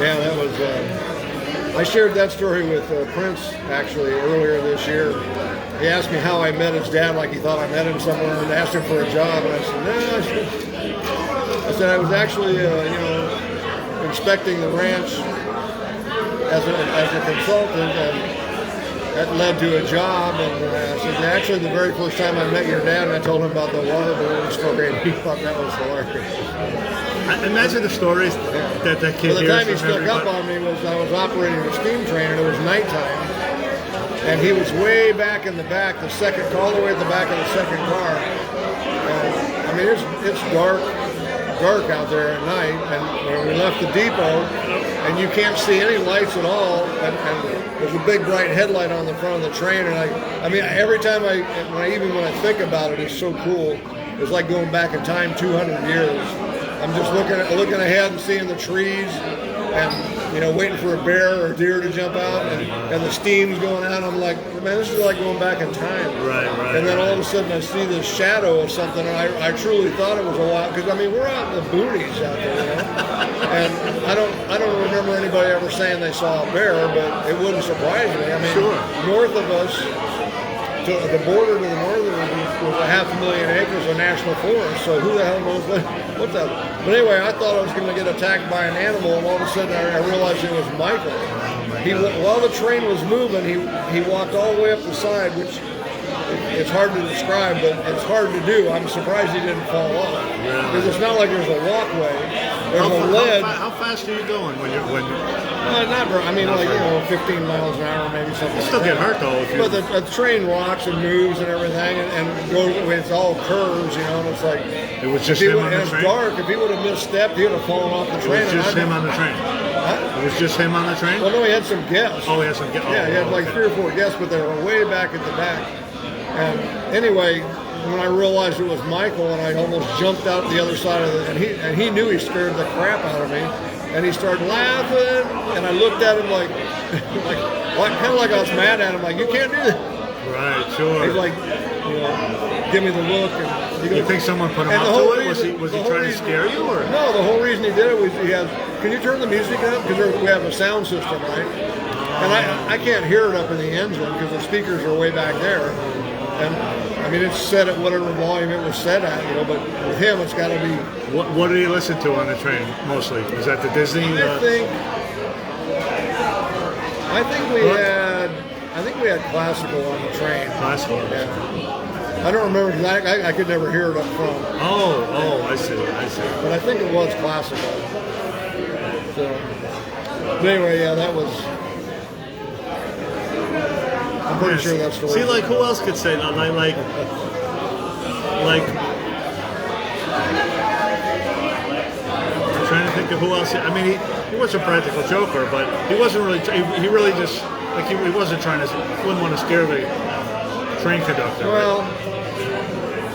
Yeah, that was. I shared that story with Prince actually earlier this year. He asked me how I met his dad, like he thought I met him somewhere, and asked him for a job. And I said, no. I said I was actually, inspecting the ranch as a consultant, and that led to a job. And I said, actually, the very first time I met your dad, and I told him about the water balloon story, and he thought that was hilarious. Imagine the stories that kid hears. The time he snuck up on me was I was operating a steam train, and it was nighttime, and he was way back in the back, all the way at the back of the second car. I mean, it's dark out there at night, and when we left the depot, and you can't see any lights at all, and there's a big bright headlight on the front of the train, and I mean, every time when I think about it, it's so cool. It's like going back in time 200 years. I'm just looking ahead and seeing the trees, and waiting for a bear or a deer to jump out, and the steam's going out. I'm like, man, this is like going back in time. Right. And then all of a sudden I see this shadow of something, and I truly thought it was a lot, because I mean we're out in the boonies out there, and I don't remember anybody ever saying they saw a bear, but it wouldn't surprise me. I mean, north of us, to the border to the north of us was 500,000 acres of national forest. So who the hell knows what's that? But anyway, I thought I was going to get attacked by an animal, and all of a sudden I realized it was Michael. While the train was moving, he walked all the way up the side, which it's hard to describe, but it's hard to do. I'm surprised he didn't fall off, because it's not like there's a walkway. There's a ledge. How fast are you going when you're? Not very. I mean, 15 miles an hour, maybe something. You still get hurt though. But the train rocks and moves and everything, and goes. It's all curves, and it's like. It was just him on the train. It's dark. If he would have misstepped, he would have fallen off the train. It was just him on the train. Huh? It was just him on the train. Well, no, he had some guests. Oh, he had some guests. Yeah, he had like 3 or 4 guests, but they were way back at the back. And anyway, when I realized it was Michael, and I almost jumped out the other side of and he knew he scared the crap out of me, and he started laughing, and I looked at him like kind of like I was mad at him, like, you can't do that. Right, sure. He's like, give me the look. And you think someone put him up to it? Was he trying to scare you, or? No, the whole reason he did it was can you turn the music up? Because we have a sound system, right? And I can't hear it up in the engine because the speakers are way back there. And I mean, it's set at whatever volume it was set at, but with him, it's got to be. What did he listen to on the train mostly? Was that the Disney? I think we had classical on the train. Classical. Yeah. I don't remember because I could never hear it up front. Oh, I see. But I think it was classical. So, but anyway, yeah, that was. I'm pretty sure that's the way. See, like, who else could say that? Like I'm trying to think of who else. I mean, he was a practical joker, but he wasn't really. He really just like he wasn't trying to. Wouldn't want to scare the train conductor. Well,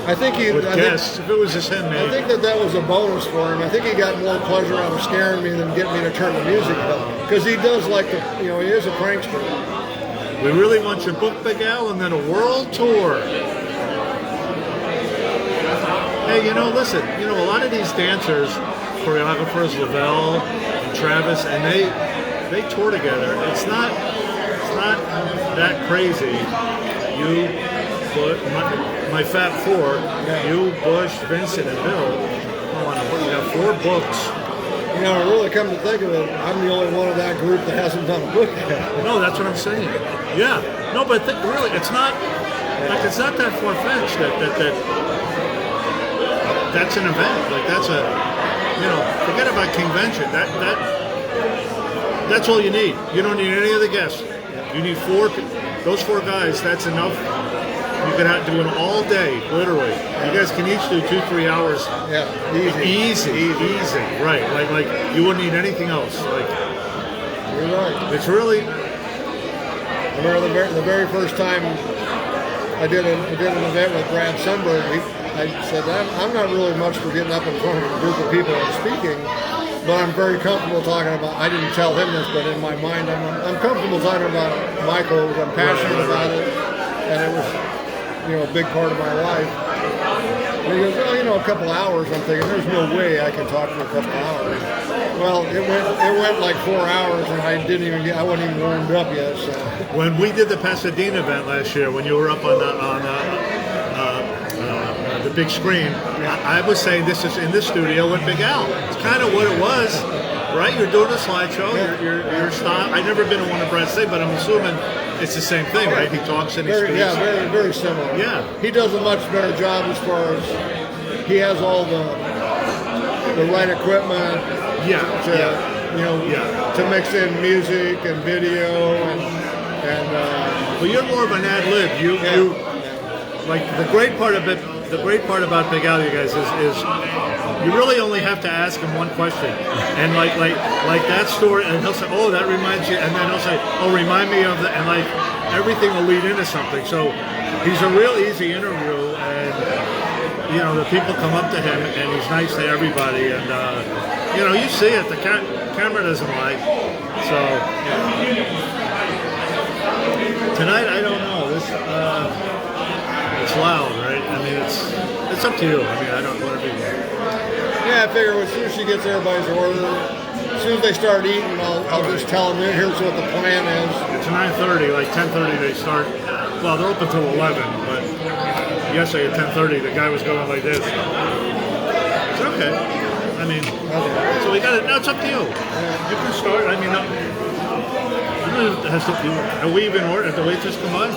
I think he. With guests, if it was just him, maybe. I think that was a bonus for him. I think he got more pleasure out of scaring me than getting me to turn the music up. Because he does like to, he is a prankster. We really want your book, Big Al, and then a world tour. Hey, listen, a lot of these dancers, choreographers, Lavelle and Travis, and they tour together. It's not that crazy. You, my Fat Four, you, Bush, Vincent, and Bill. You got 4 books. Really come to think of it, I'm the only one of that group that hasn't done a book yet. No, that's what I'm saying. Yeah. No, but really, it's not that far-fetched that's an event. Like that's forget about convention. That's all you need. You don't need any of the guests. You need 4. Those 4 guys. That's enough. You can do it all day, literally. You guys can each do 2-3 hours. Yeah, easy. Right, like you wouldn't need anything else. Like you're right. It's really. I remember the very first time I did an event with Brad Sunberg. I said I'm not really much for getting up in front of a group of people and speaking, but I'm very comfortable talking about. I didn't tell him this, but in my mind, I'm comfortable talking about Michael. I'm passionate about it, and it was. A big part of my life. And he goes, a couple hours. I'm thinking, there's no way I can talk for a couple hours. Well, it went like 4 hours, and I wasn't even warmed up yet. So. When we did the Pasadena event last year, when you were up on the big screen, I was saying this is in the studio with Big Al. It's kind of what it was, right? You're doing a slideshow. Your style. I've never been to one of Brad's thing, but I'm assuming. It's the same thing, right? He talks and he speaks. Yeah, very, very similar. Yeah. He does a much better job as far as he has all the right equipment. To mix in music and video and. Well, you're more of an ad lib. You like the great part of it. The great part about Big Al, you guys, is you really only have to ask him one question, and like that story, and he'll say, "Oh, that reminds you," and then he'll say, "Oh, remind me of the," and like everything will lead into something. So he's a real easy interview, and the people come up to him, and he's nice to everybody, and you see it. The camera doesn't lie. So tonight, I don't know. This. It's loud, right? I mean, it's up to you. I mean, I don't want to be. Yeah, I figure as soon as she gets everybody's order, as soon as they start eating, I'll just tell them, here's what the plan is. It's 9:30, like 10:30 they start. Well, they're open till 11, but yesterday at 10:30 the guy was going like this. It's okay. I mean, so we got it. Now it's up to you. You can start. I mean, have we even ordered? Did the waitress come on?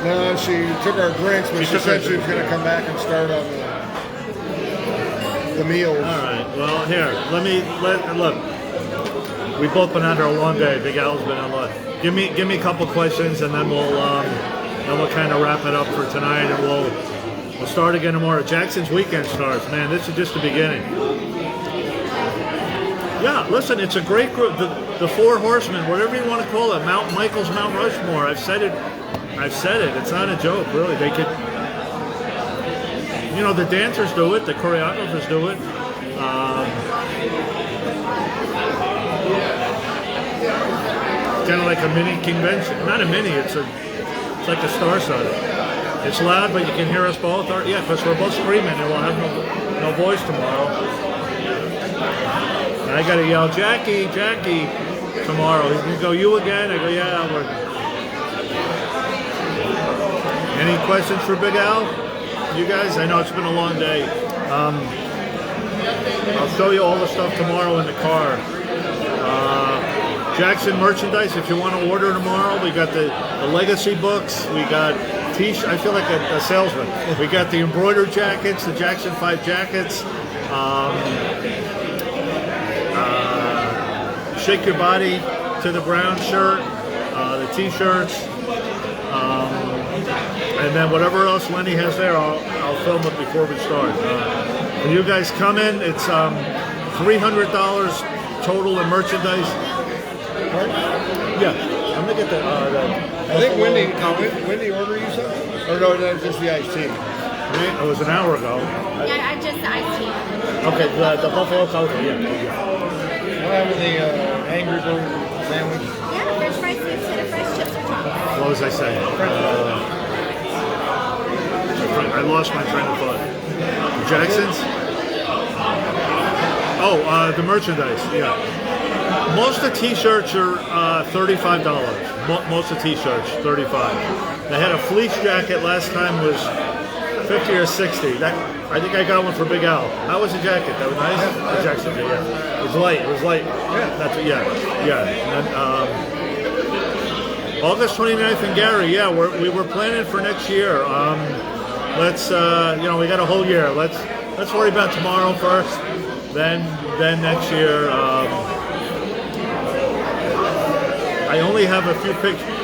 No, she took our drinks, but she said she was going to come back and start on the meals. All right. Well, here, look. We've both been under a long day. Big Al's been on a lot. Give me a couple questions, and then we'll kind of wrap it up for tonight, and we'll start again tomorrow. Jackson's weekend starts. Man, this is just the beginning. Yeah, listen, it's a great group. The 4 horsemen, whatever you want to call it, Michael's Mount Rushmore. I've said it. It's not a joke, really. They could, the dancers do it, the choreographers do it. Kind of like a mini convention. Not a mini. It's like a star set. It's loud, but you can hear us both. Yeah, because we're both screaming, and we'll have no voice tomorrow. And I got to yell, Jackie, tomorrow. He's gonna go, you again? I go, yeah. Any questions for Big Al? You guys? I know it's been a long day. I'll show you all the stuff tomorrow in the car. Jackson merchandise, if you want to order tomorrow, we got the legacy books. We got t-shirt. I feel like a salesman. We got the embroidered jackets, the Jackson 5 jackets. Shake Your Body to the Brown shirt, the t-shirts. And then whatever else Lenny has there, I'll film it before we start. When you guys come in, it's $300 total in merchandise. Yeah, I'm gonna get the I think Wendy ordered you something? Or no, that's just the iced tea. It was an hour ago. Yeah, I just iced tea. Okay, the buffalo coffee. Yeah. What happened to the Angry Bird sandwich? Yeah, French fries, instead of fresh chips or chocolate. What was I saying? I lost my train of thought. Jackson's? Oh, the merchandise. Yeah. Most of the T-shirts are $35. Most of the T-shirts, $35. They had a fleece jacket last time was $50 or $60. I think I got one for Big Al. How was the jacket? That was nice. The Jackson, yeah. It was light. Yeah. That's it. Yeah. And then, August 29th in Gary. Yeah, we were planning for next year. Let's we got a whole year. Let's worry about tomorrow first. Then next year. I only have a few pictures.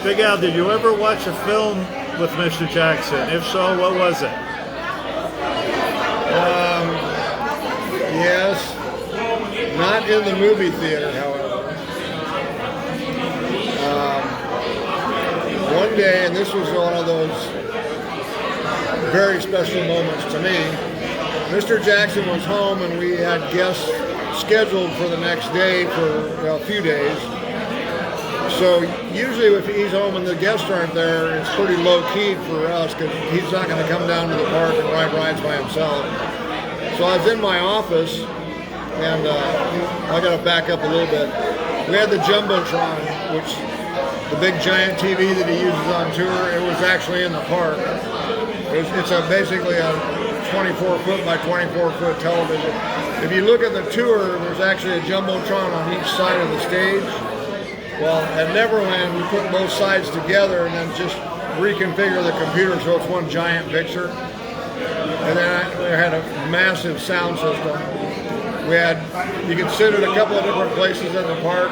Big Al, did you ever watch a film with Mr. Jackson? If so, what was it? Yes. Not in the movie theater, however. One day, and this was one of those very special moments to me, Mr. Jackson was home and we had guests scheduled for the next day for a few days. So usually if he's home and the guests aren't there, it's pretty low-key for us because he's not going to come down to the park and ride rides by himself. So I was in my office, and I got to back up a little bit. We had the Jumbotron, which the big giant TV that he uses on tour, it was actually in the park. It's basically a 24-foot by 24-foot television. If you look at the tour, there's actually a Jumbotron on each side of the stage. Well, at Neverland, we put both sides together and then just reconfigure the computer so it's one giant picture. And then we had a massive sound system. You could sit at a couple of different places in the park,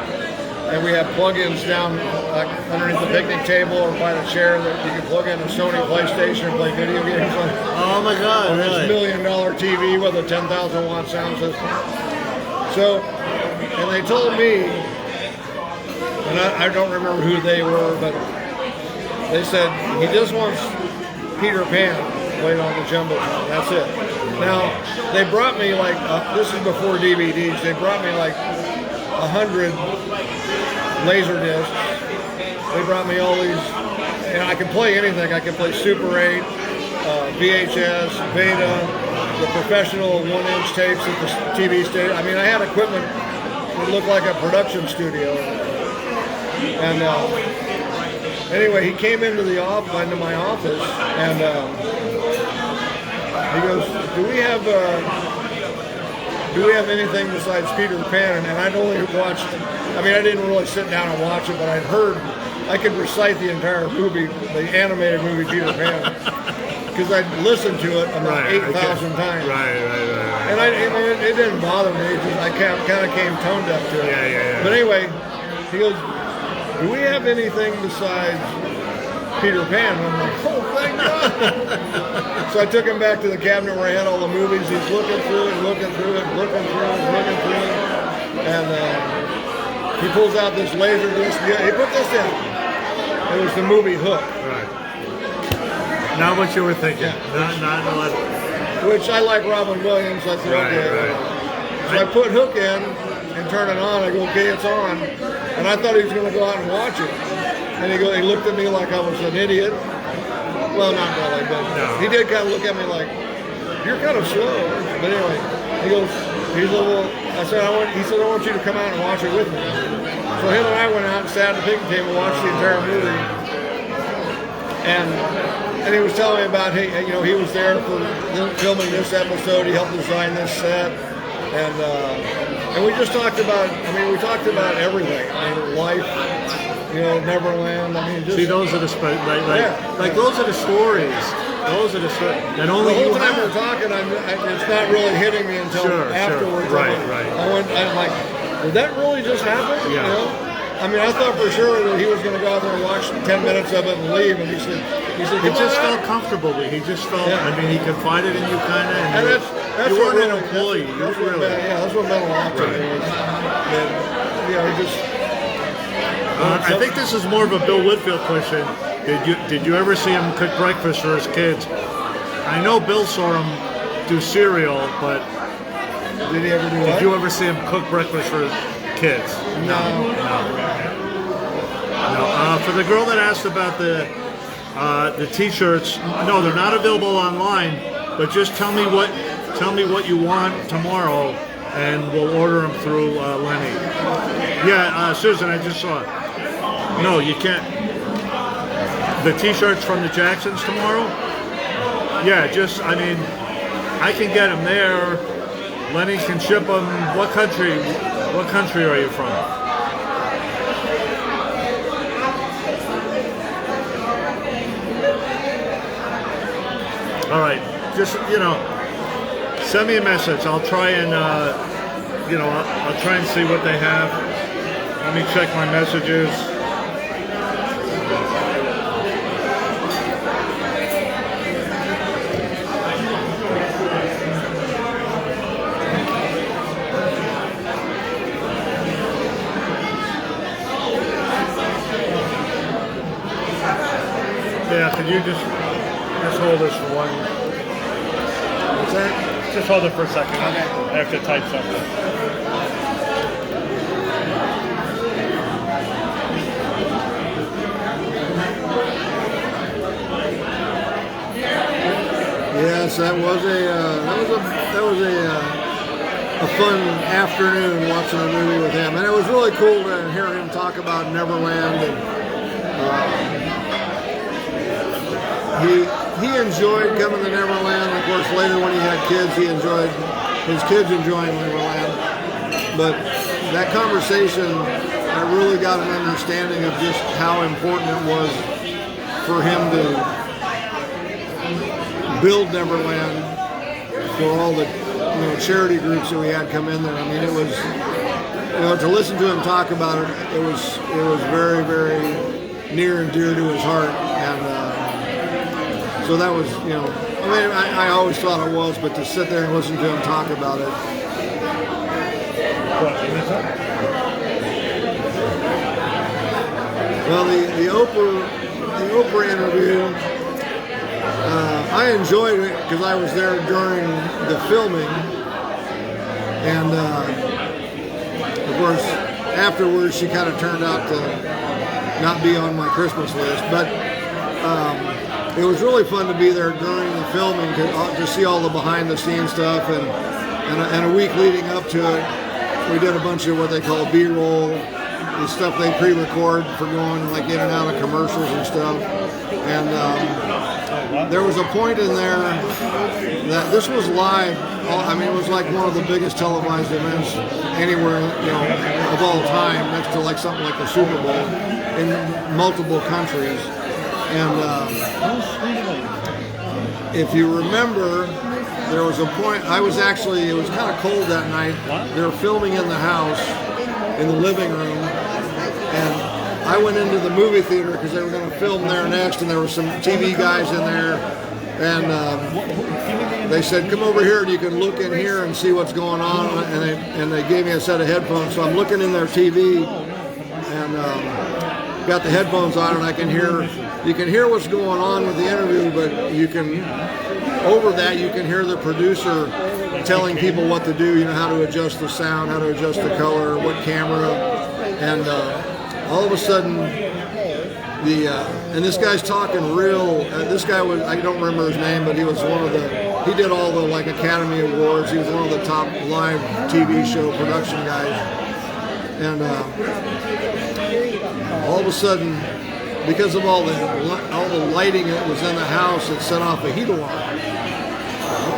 and we had plug-ins down like underneath the picnic table or by the chair that you could plug in a Sony PlayStation and play video games on. Oh my God! On Really? this $1 million TV with a 10,000 watt sound system. So, and they told me. And I don't remember who they were, but they said he just wants Peter Pan played on the Jumbotron. That's it. Now, they brought me like, this is before DVDs, they brought me like 100 laser discs. They brought me all these, and I can play anything. I can play Super 8, VHS, Beta, the professional 1-inch tapes at the TV station. I mean, I had equipment that looked like a production studio. And anyway, he came into my office, and he goes, "Do we have anything besides Peter Pan?" And I'd only watched. I mean, I didn't really sit down and watch it, but I'd heard. I could recite the entire movie, the animated movie Peter Pan, because I'd listened to it about 8,000 times. Right. And it didn't bother me. I kind of came tone deaf to it. Yeah. But anyway, he goes, "Do we have anything besides Peter Pan?" And I'm like, "Oh, thank God." So I took him back to the cabinet where I had all the movies. He's looking through it. And he pulls out this laser disc. He put this in. It was the movie Hook. Right. Not what you were thinking. Yeah. Not 11. Which I like Robin Williams. I said, okay. Right. So I put Hook in and turn it on. I go, okay, it's on. And I thought he was going to go out and watch it. And he looked at me like I was an idiot. Well, not really, but he did kind of look at me like, "You're kind of slow." But anyway, he goes, he said, I want you to come out and watch it with me. So him and I went out and sat at the picnic table and watched the entire movie. And he was telling me about, he was there for filming this episode. He helped design this set. And we just talked about, we talked about everything. Life, Neverland. See, those are the those are the stories. Those are the stories. And only the whole time we're talking, it's not really hitting me until afterwards. Right. I'm like, did that really just happen? Yeah. I mean, I thought for sure that he was going to go out there and watch 10 minutes of it and leave, and he said, He just felt comfortable. He just felt. Yeah. I mean, he confided in you, kind of. and that's you what weren't an really- employee. That's You what really. that's what meant a lot to me. Was that, you know, he just. I think this is more of a Bill Whitfield question. Did you ever see him cook breakfast for his kids? I know Bill saw him do cereal, but Did he ever do did what? you ever see him cook breakfast for his kids? No. For the girl that asked about the T-shirts, no, they're not available online. But just tell me what you want tomorrow, and we'll order them through Lenny. Yeah, Susan, I just saw it. No, you can't. The T-shirts from the Jacksons tomorrow? Yeah, I mean, I can get them there. Lenny can ship them. What country are you from? All right, just, send me a message. I'll try and, I'll try and see what they have. Let me check my messages. Yeah, could you just hold this for one? What's that? Just hold it for a second. I have to type something. Yes, that was a fun afternoon watching a movie with him, and it was really cool to hear him talk about Neverland. And he enjoyed coming to Neverland. Of course, later when he had kids, his kids enjoying Neverland. But that conversation, I really got an understanding of just how important it was for him to build Neverland for all the charity groups that we had come in there. I mean, it was to listen to him talk about it. It was very, very near and dear to his heart, and so that was I mean, I always thought it was, but to sit there and listen to him talk about it. Well, the Oprah interview. I enjoyed it because I was there during the filming, and of course, afterwards she kind of turned out to not be on my Christmas list. But it was really fun to be there during the filming to see all the behind-the-scenes stuff, and a week leading up to it, we did a bunch of what they call B-roll, the stuff they pre-record for going like in and out of commercials and stuff, and. There was a point in there that this was live. I mean, it was like one of the biggest televised events anywhere, of all time, next to like something like the Super Bowl in multiple countries. And if you remember, there was a point. It was kind of cold that night. They were filming in the house, in the living room, and I went into the movie theater because they were going to film there next, and there were some TV guys in there, and they said, "Come over here and you can look in here and see what's going on." And they gave me a set of headphones, so I'm looking in their TV, and got the headphones on, and you can hear what's going on with the interview, but over that you can hear the producer telling people what to do, how to adjust the sound, how to adjust the color, what camera, and. All of a sudden, and this guy's talking real. This guy was, I don't remember his name, but he was he did all the like Academy Awards. He was one of the top live TV show production guys. And all of a sudden, because of all the lighting that was in the house, it set off a heat alarm.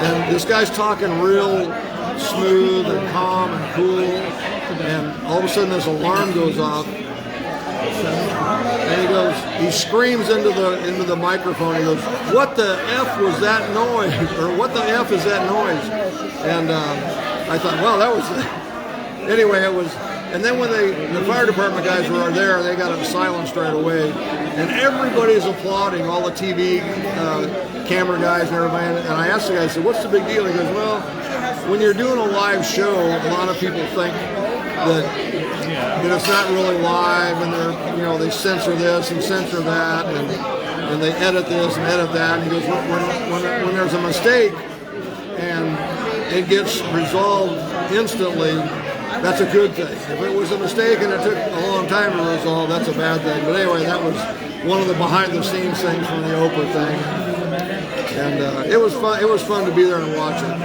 And this guy's talking real smooth and calm and cool. And all of a sudden, this alarm goes off. And he screams into the microphone. He goes, "What the F was that noise?" Or "What the F is that noise?" And I thought, well, that was... Anyway, it And then when the fire department guys were there, they got it silenced right away. And everybody's applauding, all the TV camera guys and everybody. And I asked the guy, I said, what's the big deal? He goes, well, when you're doing a live show, a lot of people think that it's not really live, and they censor this and censor that, and they edit this and edit that. And he goes, when there's a mistake and it gets resolved instantly, that's a good thing. If it was a mistake and it took a long time to resolve, that's a bad thing. But anyway, that was one of the behind-the-scenes things from the Oprah thing, and it was fun. It was fun to be there and watch it.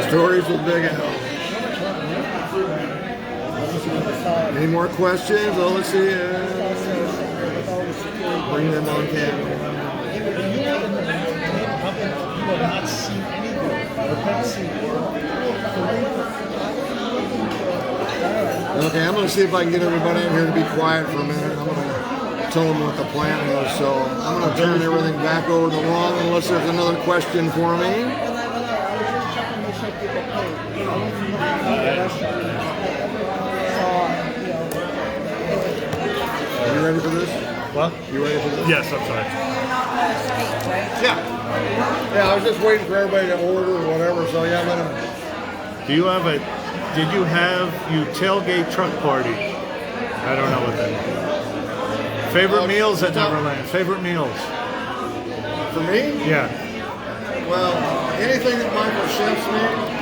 Stories with Big Al. Any more questions? Oh, let's see. Bring them on camera. Okay, I'm going to see if I can get everybody in here to be quiet for a minute. I'm going to tell them what the plan is. So I'm going to turn everything back over to Ron unless there's another question for me. Are you ready for this? What? You ready for this? Yes, I'm sorry. Yeah. Yeah, I was just waiting for everybody to order or whatever, so yeah, let them. Did you have tailgate truck party? I don't know what that is. Favorite meals at Neverland? Favorite meals? For me? Yeah. Well, anything that Michael Chef's made.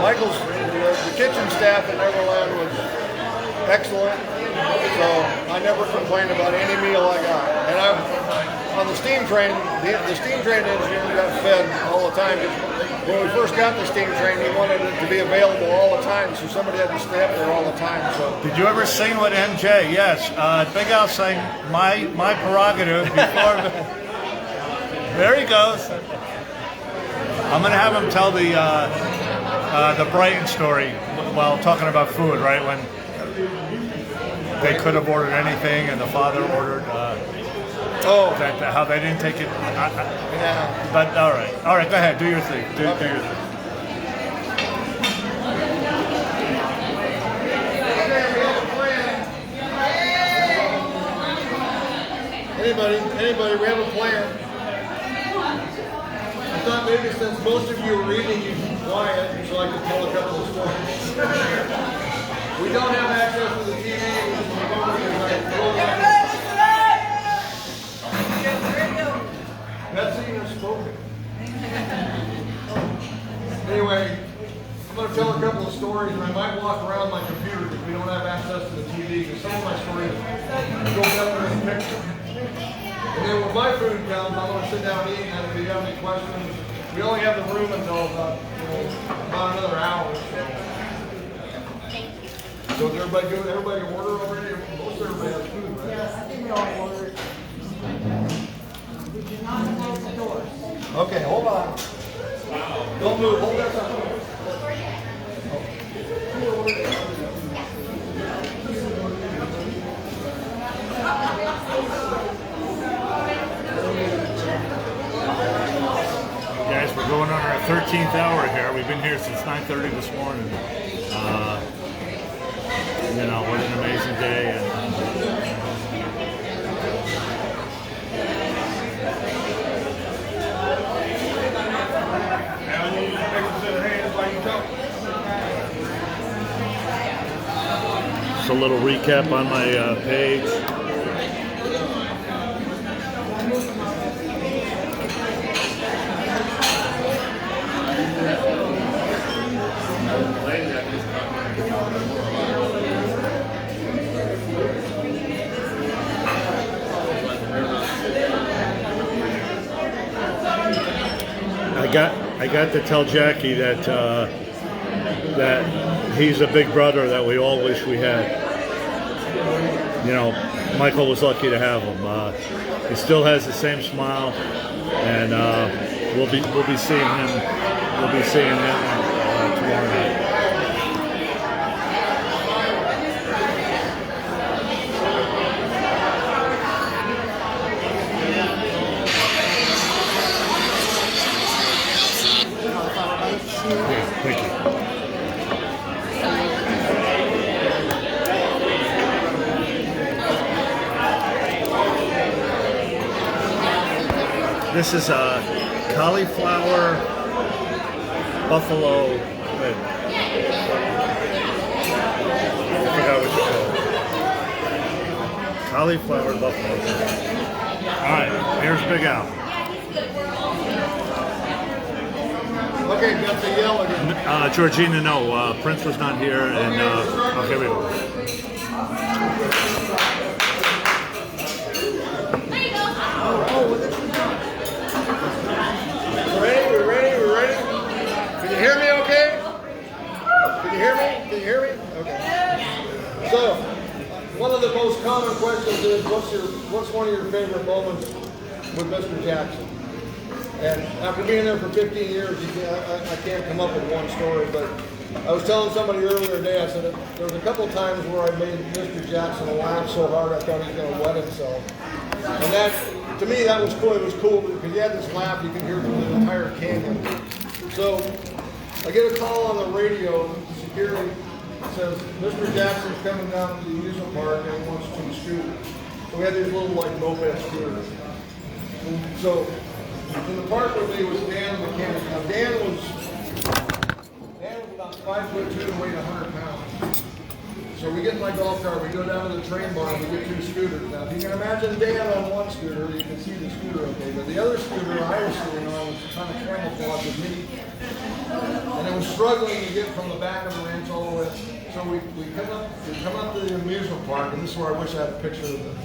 The kitchen staff at Neverland was excellent, so I never complained about any meal I got. And on the steam train, the steam train engineer got fed all the time. When we first got the steam train, he wanted it to be available all the time, so somebody had to stay up there all the time. So. Did you ever sing with MJ? Yes. Big Al sang my prerogative before. There he goes. I'm going to have him tell the Brighton story while talking about food, right? When they could have ordered anything and the father ordered how they didn't take it. Yeah. But all right, go ahead, do your thing. Do your thing. Anybody, we have a plan. I thought maybe since most of you are reading, you'd be quiet so I could tell a couple of stories. We don't have access to the TV. Betsy has spoken. Anyway, I'm going to tell a couple of stories, and I might walk around my computer because we don't have access to the TV, because some of my stories go better in the picture. And then when my food comes, I'm going to sit down and eat, and if you have any questions, we only have the room until about another hour. So is everybody order already? Most everybody has food, right? Yes, I think we all ordered. We do not close the doors. Okay, hold on. Don't move. Hold that up. Guys, we're going on our 13th hour here. We've been here since 9:30 this morning. What an amazing day. And just a little recap on my page. I got to tell Jackie that that he's a big brother that we all wish we had. Michael was lucky to have him. He still has the same smile, and we'll be seeing him. We'll be seeing him tomorrow night. This is a cauliflower buffalo. Wait. I forgot what it's called. Cauliflower buffalo. All right, here's Big Al. Okay, got the yell again. Georgina, no, Prince was not here, and okay, we go. We're ready. Can you hear me okay? Can you hear me? Okay. So, one of the most common questions is, what's one of your favorite moments with Mr. Jackson? And after being there for 15 years, I can't come up with one story, but I was telling somebody earlier today, I said there was a couple of times where I made Mr. Jackson laugh so hard I thought he was going to wet himself. And that, to me, that was cool. It was cool because he had this laugh you can hear through the entire canyon. So I get a call on the radio, security says, Mr. Jackson's coming down to the amusement park and he wants two scooters. So we had these little like moped scooters. So in the park with me was Dan the mechanic. Now Dan was about 5'2" and weighed 100 pounds. So we get in my golf cart, we go down to the train bar, and we get two scooters. Now, if you can imagine Dan on one scooter, you can see the scooter okay, but the other scooter I was sitting on was kind of camouflage with me. And it was struggling to get from the back of the ranch all the way up. So we come up to the amusement park, and this is where I wish I had a picture of it.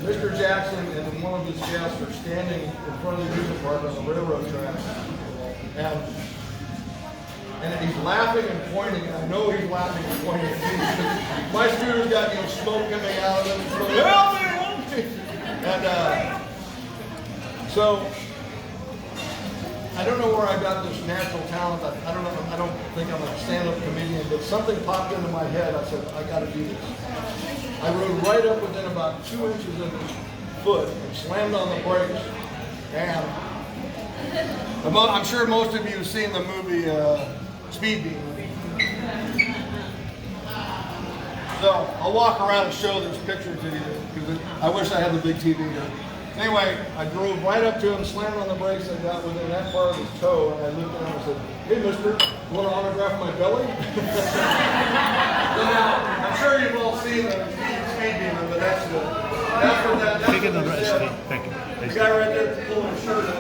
Mr. Jackson and one of his guests are standing in front of the amusement park on the railroad tracks. And he's laughing and pointing, and I know he's laughing and pointing at me. My scooter's got smoke coming out of it. Help me! And so I don't know where I got this natural talent. I don't know. I don't think I'm a stand-up comedian, but something popped into my head. I said, I got to do this. I rode right up within about 2 inches of his foot and slammed on the brakes. And I'm sure most of you have seen the movie Speed Beat. So I'll walk around and show this picture to you because I wish I had the big TV here. Anyway, I drove right up to him, slammed on the brakes, and got within that part of his toe, and I looked at him and said, "Hey, mister, you want to autograph my belly?" So now, I'm sure you've all seen the Speed Demon, but that's what that. Take it under SD. Thank you. The guy right there pulling his shirt up.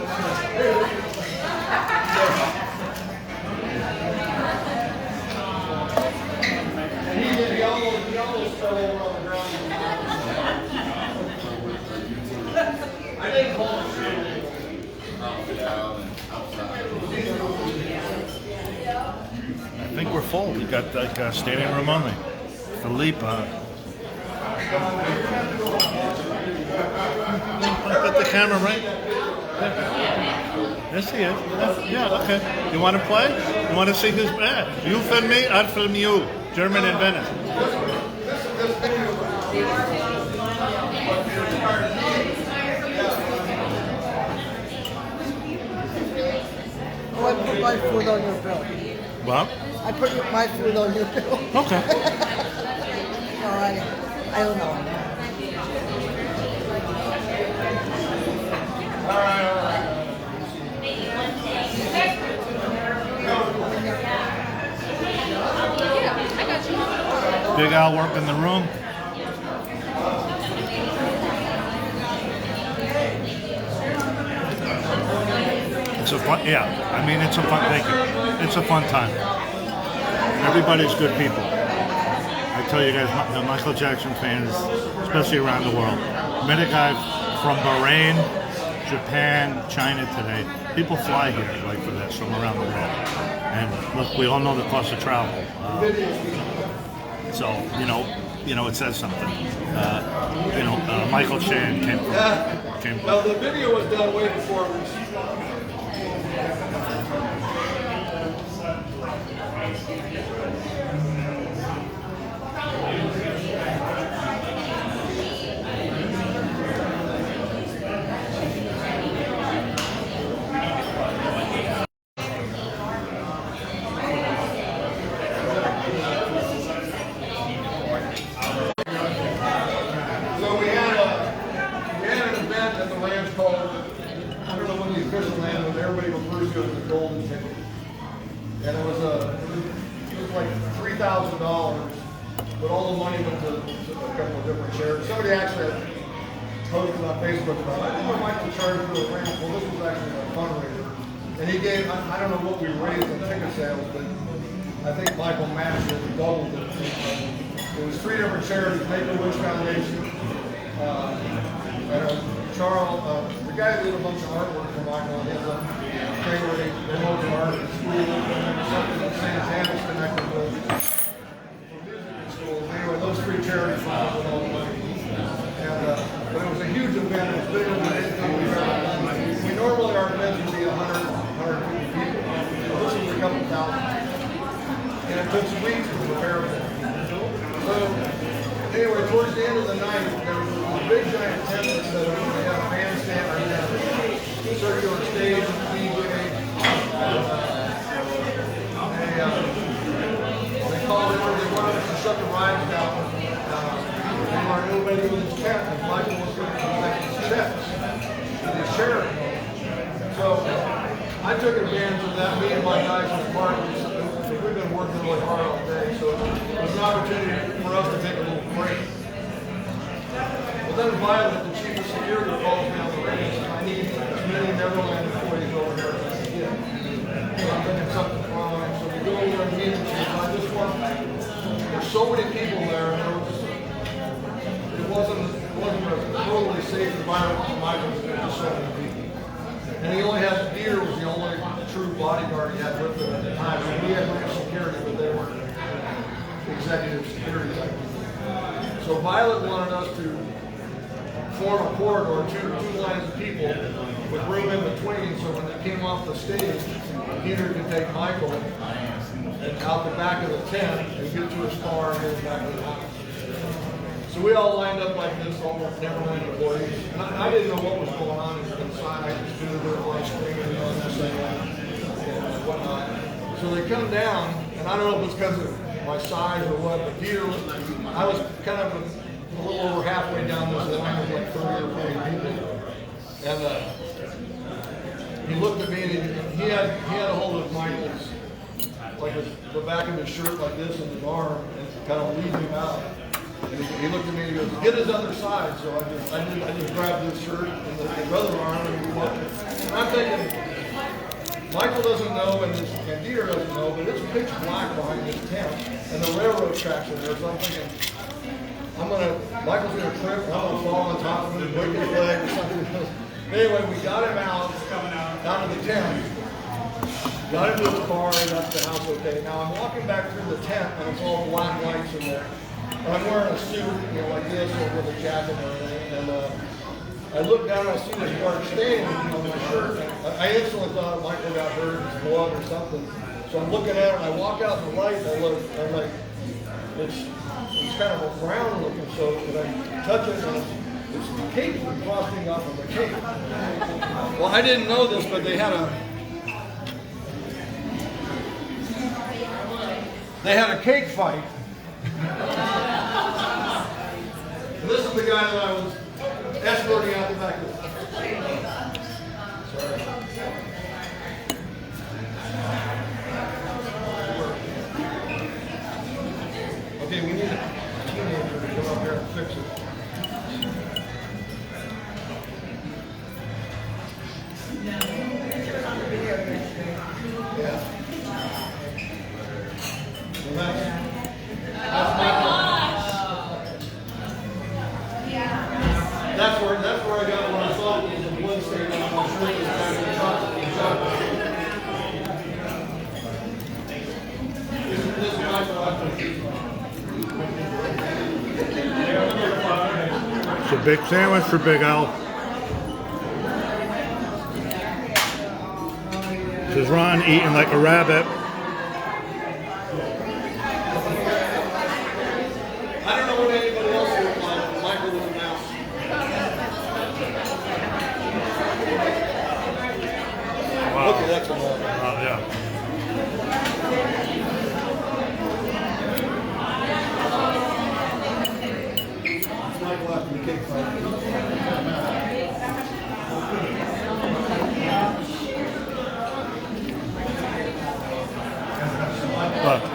And he almost fell over on the ground. I didn't hold his shirt. I think we're full. We got like standing room only. Philippe. Put the camera right there. Yes, he is. Yeah, okay. You want to play? You want to see who's bad? You film me, I'll film you. German in Venice. Oh, I put my foot on your bill. What? I put my foot on your bill. Okay. No, I don't know. Big Al work in the room. It's a fun, yeah. I mean, it's a fun. Thank you. It's a fun time. Everybody's good people. I tell you guys, the Michael Jackson fans, especially around the world. Met a guy from Bahrain, Japan, China today. People fly here like for this from around the world. And look, we all know the cost of travel. So you know, it says something. Michael Chan came from. Well, the video was done way before we. So we had an event at the ranch called to, it was a golden ticket. And it was like $3,000, but all the money went to a couple of different charities. Somebody actually posted on Facebook about it. I think I might have charged for a raffle. Well, this was actually a fundraiser. And he gave, I don't know what we raised in ticket sales, but I think Michael matched it and doubled it. It was 3 different charities, Make-A-Wish Foundation, Charles, the guy who did a bunch of artwork for Michael, he has a thing where they promote art in schools, and something that Santana's connected with. For music in schools. Anyway, those 3 charities found all the money. And, but it was a huge event. It was bigger than anything we've ever done. We normally, our events would be 100, 150 people. So this was a couple thousand. And it took some weeks to prepare for it. So, anyway, towards the end of the night, there was a big giant tent that set up. They had a bandstand, or they had a circular stage, and DJ. They called it, they wanted us to shut the rides down. They wanted nobody in his tent, and Michael was going to collect his checks and his charity. So, I took advantage of that. Me and my guys in the park, we've been working really hard all day, so it was an opportunity for us to take a little break. But then Violet, the chief of security, calls me on the radio and says, I need as many Neverland employees over here as I can get. So I'm thinking something's wrong. So we go over and meet and she says, I just want, there's so many people there, and it wasn't a totally safe environment for Michael to just so many people. And he only had, Peter was the only true bodyguard he had with him at the time. I mean, we had real security, but they weren't executive security. So Violet wanted us to form a corridor, two lines of people with room in between, so when they came off the stage, Peter could take Michael out the back of the tent and get to his car and get back to the house. So we all lined up like this, all Neverland employees. And I didn't know what was going on inside. I just knew there was screaming and this and whatnot. So they come down, and I don't know if it's because of my size or what, but Peter, I was kind of a little over halfway down this line with like 30 or 40 people. And he looked at me, and he had a hold of Michael's, like the back of his shirt like this in his arm, and kind of lead him out. And he looked at me and he goes, get his other side. So I just grabbed his shirt and his other arm and we walked. And I'm thinking, Michael doesn't know and Dieter doesn't know, but it's pitch black behind this tent and the railroad tracks are there. So I'm thinking, Michael's gonna trip and I'm gonna fall on top of him and break his leg or something. Anyway, we got him out of the tent. Got into his car and left the house okay. Now I'm walking back through the tent and it's all black lights in there. And I'm wearing a suit, like this, or with a jacket and everything. And I look down and I see this dark stain on my shirt. And I instantly thought Michael got hurt, his blood or something. So I'm looking at it and I walk out in the light and I look, and I'm like, it's kind of a brown looking. So when I touch it, and it's cake frosting off of the cake. Well, I didn't know this, but they had a cake fight. And this is the guy that I was escorting out the back of the Sorry. Okay, we need a teenager to come up here and fix it. Yeah. Well, that's where I got what I thought was the blood stain on my shirt. This is my product. It's a big sandwich for Big Al. This is Ron eating like a rabbit. I don't know what anybody else looked like, but Michael was a mouse. Wow. Okay, that's a lot. Yeah. Michael after the cake fight.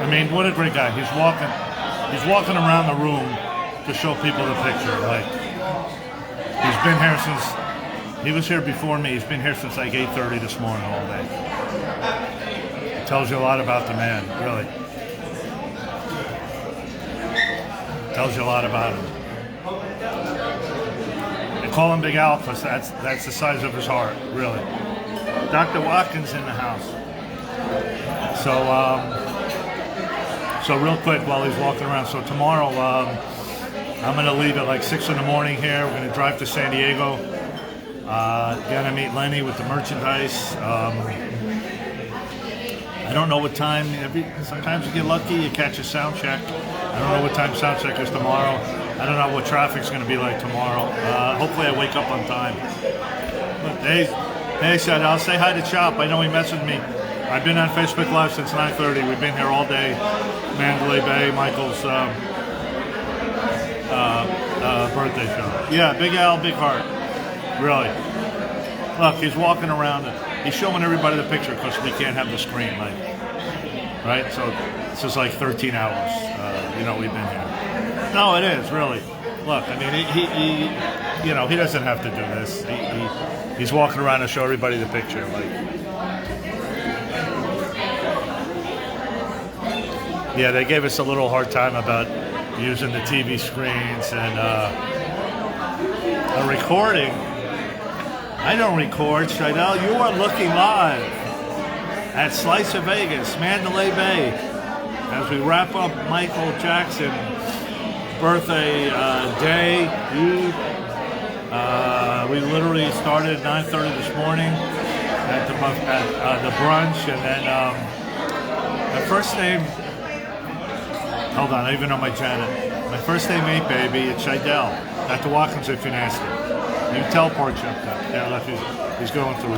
I mean, what a great guy. He's walking around the room to show people the picture. Like, he's been here since, he was here before me. He's been here since like 8:30 this morning all day. It tells you a lot about the man, really. Tells you a lot about him. They call him Big Al because that's the size of his heart, really. Dr. Watkins in the house. So real quick while he's walking around. So tomorrow, I'm going to leave at like 6 in the morning here. We're going to drive to San Diego. Gonna meet Lenny with the merchandise. I don't know what time. Sometimes you get lucky, you catch a sound check. I don't know what time sound check is tomorrow. I don't know what traffic's going to be like tomorrow. Hopefully I wake up on time. But hey, said I'll say hi to Chop. I know he messaged me. I've been on Facebook Live since 9:30. We've been here all day. Mandalay Bay, Michael's birthday show. Yeah, Big Al, big heart. Really. Look, he's walking around. He's showing everybody the picture because we can't have the screen, like, right? So this is like 13 hours. We've been here. No, it is really. Look, I mean, he doesn't have to do this. He's walking around to show everybody the picture, like. Yeah, they gave us a little hard time about using the TV screens and a recording. I don't record, Shidell. You are looking live at Slice of Vegas, Mandalay Bay, as we wrap up Michael Jackson's birthday day. We literally started at 9:30 this morning at the brunch, and then my first name. Hold on, I even know my Janet. My first name ain't Baby. It's Shidell. Dr. Watkins, if you're nasty. You can tell poor Chuck that. Yeah, look, he's going through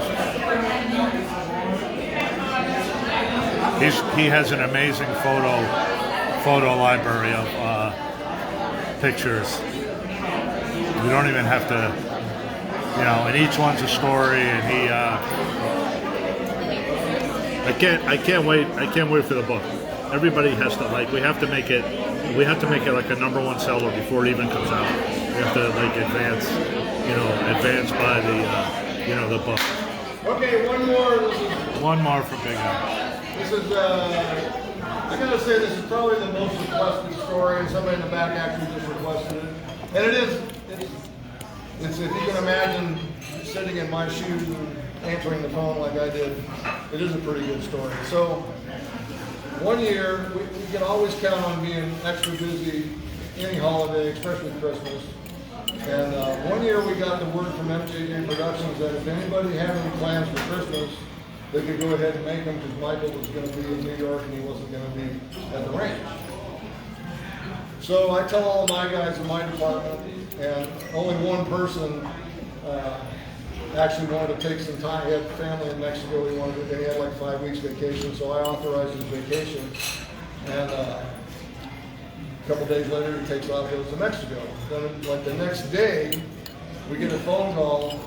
his. He has an amazing photo library of pictures. We don't even have to, and each one's a story. And he, I can't wait for the book. Everybody has to we have to make it like a #1 seller before it even comes out. We have to advance by the book. Okay, one more. One more for Big Al. This is, I gotta say, this is probably the most requested story, and somebody in the back actually just requested it. And it's if you can imagine sitting in my shoes and answering the phone like I did, it is a pretty good story. So, one year, we can always count on being extra busy any holiday, especially Christmas. And one year we got the word from M.J.ONE Productions that if anybody had any plans for Christmas, they could go ahead and make them because Michael was going to be in New York and he wasn't going to be at the ranch. So I tell all of my guys in my department, and only one person actually wanted to take some time. He had family in Mexico. He had like 5 weeks vacation, so I authorized his vacation. And a couple days later, he takes off, goes to Mexico. Then, like the next day, we get a phone call,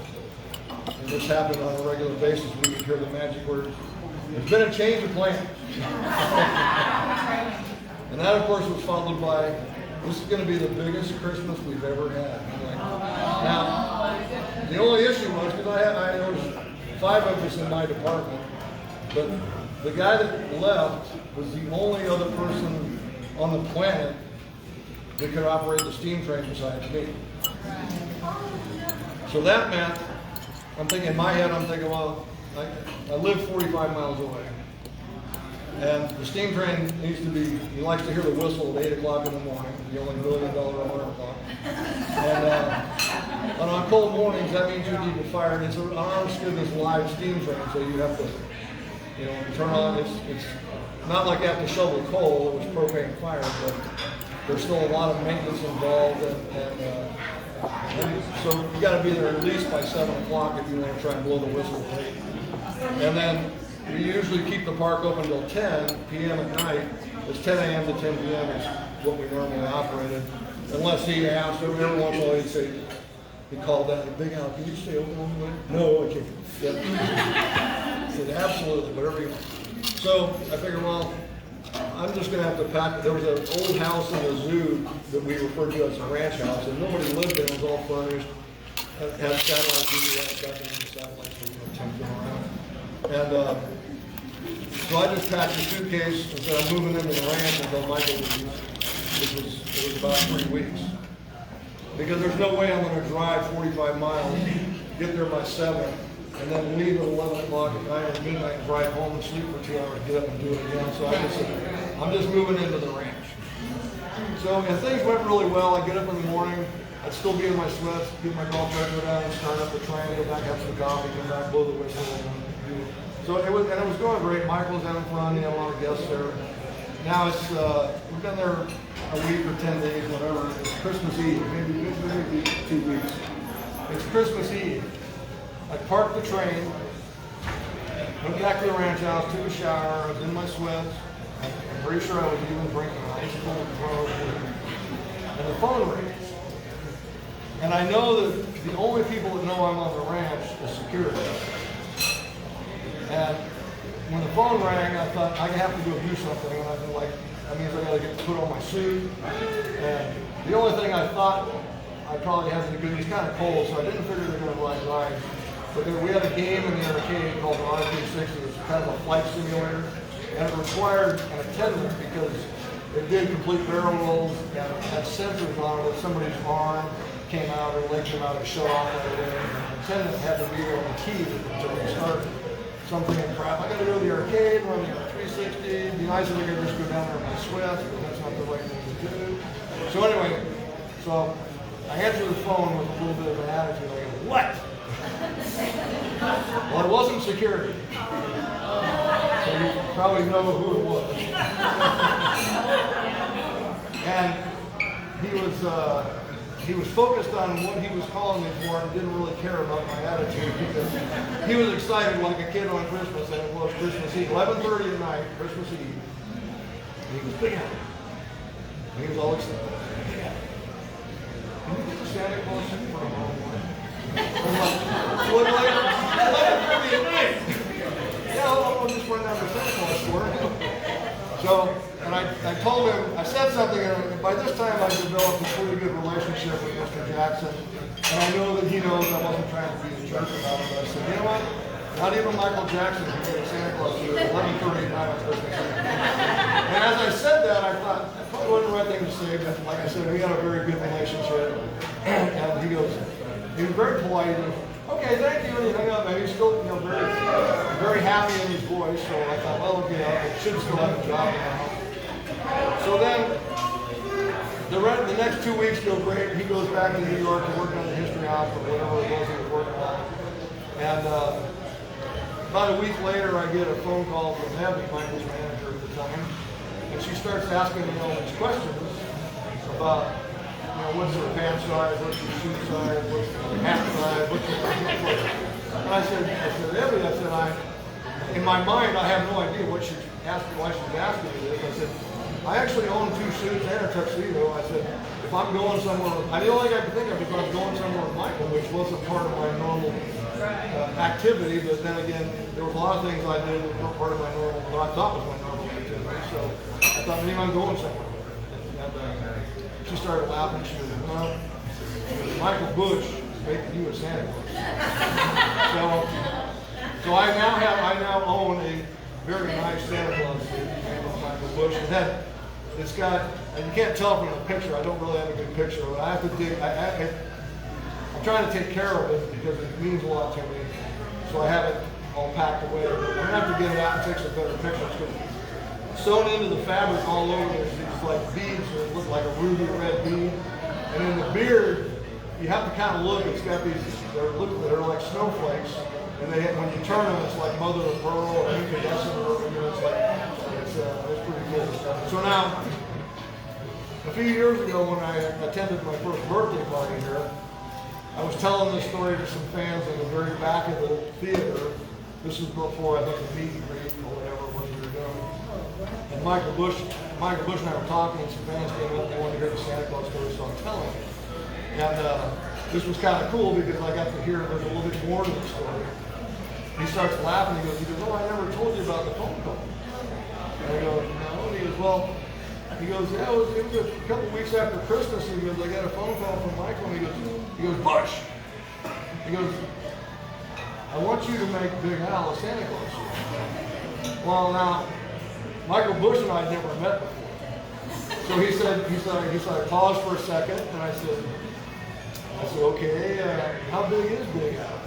and this happened on a regular basis. We could hear the magic words, "There's been a change of plans." And that, of course, was followed by, "This is going to be the biggest Christmas we've ever had." I'm like, now, the only issue was, because there was 5 of us in my department, but the guy that left was the only other person on the planet that could operate the steam train besides me. So that meant, I'm thinking in my head, well, I live 45 miles away. And the steam train needs to be, he likes to hear the whistle at 8 o'clock in the morning, the only $1 million alarm clock. And on cold mornings, that means you need to fire, and it's an honest goodness live steam train, so you have to, turn on, it's not like you have to shovel coal, it was propane fired, but there's still a lot of maintenance involved, and so you got to be there at least by 7 o'clock if you want to try and blow the whistle. And then we usually keep the park open until 10 p.m. at night. It's 10 a.m. to 10 p.m. is what we normally operated, unless he asked. Every once in a while he'd say, he called down, "Big Al, can you stay open all the way?" "No, I can't." Yep. I said, "Absolutely, whatever you want." So I figured, well, I'm just gonna have to pack. There was an old house in the zoo that we referred to as a ranch house, and nobody lived in it. It was all furnished. Had satellite TV, that stuff, and the satellite TV, tempting around. And so I just packed a suitcase and said I'm moving into the ranch until Michael leaves. It was about 3 weeks. Because there's no way I'm gonna drive 45 miles, get there by 7, and then leave at 11 o'clock at night or midnight and drive home and sleep for 2 hours, get up and do it again. So I just said, I'm just moving into the ranch. So, and things went really well. I get up in the morning, I'd still be in my sweats, get my golf cart, go down and start up the train, go back, have some coffee, come back, blow the whistle, and do it. So it was going great. Michael's having fun, he had a lot of guests there. Now it's, we've been there a week or 10 days, whatever. It's Christmas Eve, maybe 2 weeks. It's Christmas Eve. I parked the train, went back to the ranch house, took a shower, I was in my sweats. I'm pretty sure I was even drinking ice cold water. And the phone rings. And I know that the only people that know I'm on the ranch is security. And when the phone rang, I thought I have to go do something. And I was like, that means I got to get put on my suit. And the only thing I thought I probably had to do, it was kind of cold, so I didn't figure they were going to ride rides. But we had a game in the arcade called the R360. It was kind of a flight simulator. And it required an attendant because it did complete barrel rolls and it had sensors on it. If somebody's arm came out or leg came out, it shut off right away. And the attendant had to be there on the key until we started. Something in crap. I got to go to the arcade, run the R360. It'd be nice if I could just go down there in my sweats, but that's not the right thing to do. So anyway, so I answered the phone with a little bit of an attitude. I go, what? Well, it wasn't security. So you probably know who it was. And he was focused on what he was calling me for and didn't really care about my attitude because he was excited like a kid on Christmas, and it was Christmas Eve, 11:30 at night, Christmas Eve. And he was big happy. He was all excited. Can you get the Santa Claus in for a moment? I'm like, what, like 11:30 at night? Yeah, I'll just run down to Santa Claus for it. So, and I told him, I said something, and by this time I developed a pretty good relationship with Mr. Jackson, and I know that he knows I wasn't trying to be a jerk about it, but I said, you know what, not even Michael Jackson can get a Santa Claus here at 11:30 at night on Christmas Eve. And as I said that, I thought, that probably wasn't the right thing to say, but like I said, we had a very good relationship, and he was very polite, and okay, thank you, and he hung up, and he's still, very happy in his voice, so I thought, well, I should still have a job now. So then, the next 2 weeks go great. He goes back to New York to work on the history house or whatever it was he was working on. And about a week later, I get a phone call from Heather, Michael's manager at the time, and she starts asking me all these questions about, what's your pants size, what's your shoe size, what's your hat size, what's your... And I said, Heather, in my mind, I have no idea why she's asking me this. I said, I actually own 2 suits and a tuxedo. I said, if I'm going somewhere, the only thing I could think of is if I was going somewhere with Michael, which wasn't part of my normal activity, but then again, there was a lot of things I did that weren't part of my normal, what I thought was my normal activity. So I thought, maybe I'm going somewhere. And she started laughing. She said, well, Michael Bush is making you a Santa Claus. So I now own a very nice Santa Claus suit made by Michael Bush. It's got, and you can't tell from the picture, I don't really have a good picture, but I have to dig, I'm trying to take care of it because it means a lot to me. So I have it all packed away. I'm going to have to get it out and take some better pictures because it's sewn into the fabric all over. There's these like beads that look like a ruby red bead. And in the beard, you have to kind of look, it's got these, they're like snowflakes. And when you turn them, it's like mother of pearl or incandescent, or it's pretty cool. So now, a few years ago when I attended my first birthday party here, I was telling this story to some fans in the very back of the theater. This was before I think the meet and greet or whatever it was we were doing. And Michael Bush and I were talking, and some fans came up and wanted to hear the Santa Claus story, so I'm telling them. And this was kind of cool because I got to hear there's a little bit more to the story. He starts laughing. He goes, oh, I never told you about the phone call. And I go, no. And he goes, well, yeah, it was a couple weeks after Christmas. He goes, I got a phone call from Michael. And he goes, Bush. He goes, I want you to make Big Al a Santa Claus. Well, now, Michael Bush and I had never met before. So he said, I paused for a second, and I said, okay, how big is Big Al?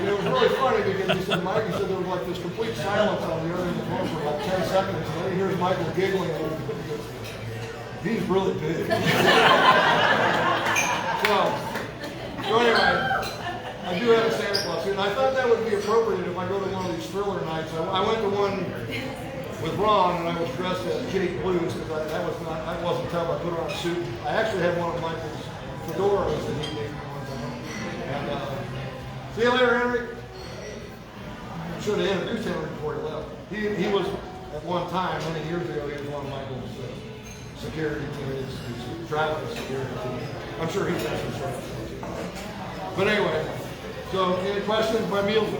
It was really funny because he said, Mike, there was like this complete silence on the other end of the phone for about 10 seconds, and then he hears Michael giggling, and he goes, he's really big. So anyway, I do have a Santa Claus suit, and I thought that would be appropriate if I go to one of these thriller nights. I went to one with Ron, and I was dressed as Jake Blues because that wasn't tough. I put on a suit. I actually had one of Michael's fedoras that he gave me one time. And see you later, Henry. I should have introduced him before he left. He was at one time, many years ago, he was one of Michael's security team, his traveling security team. I'm sure he's done some stuff. But anyway, so any questions? My meal is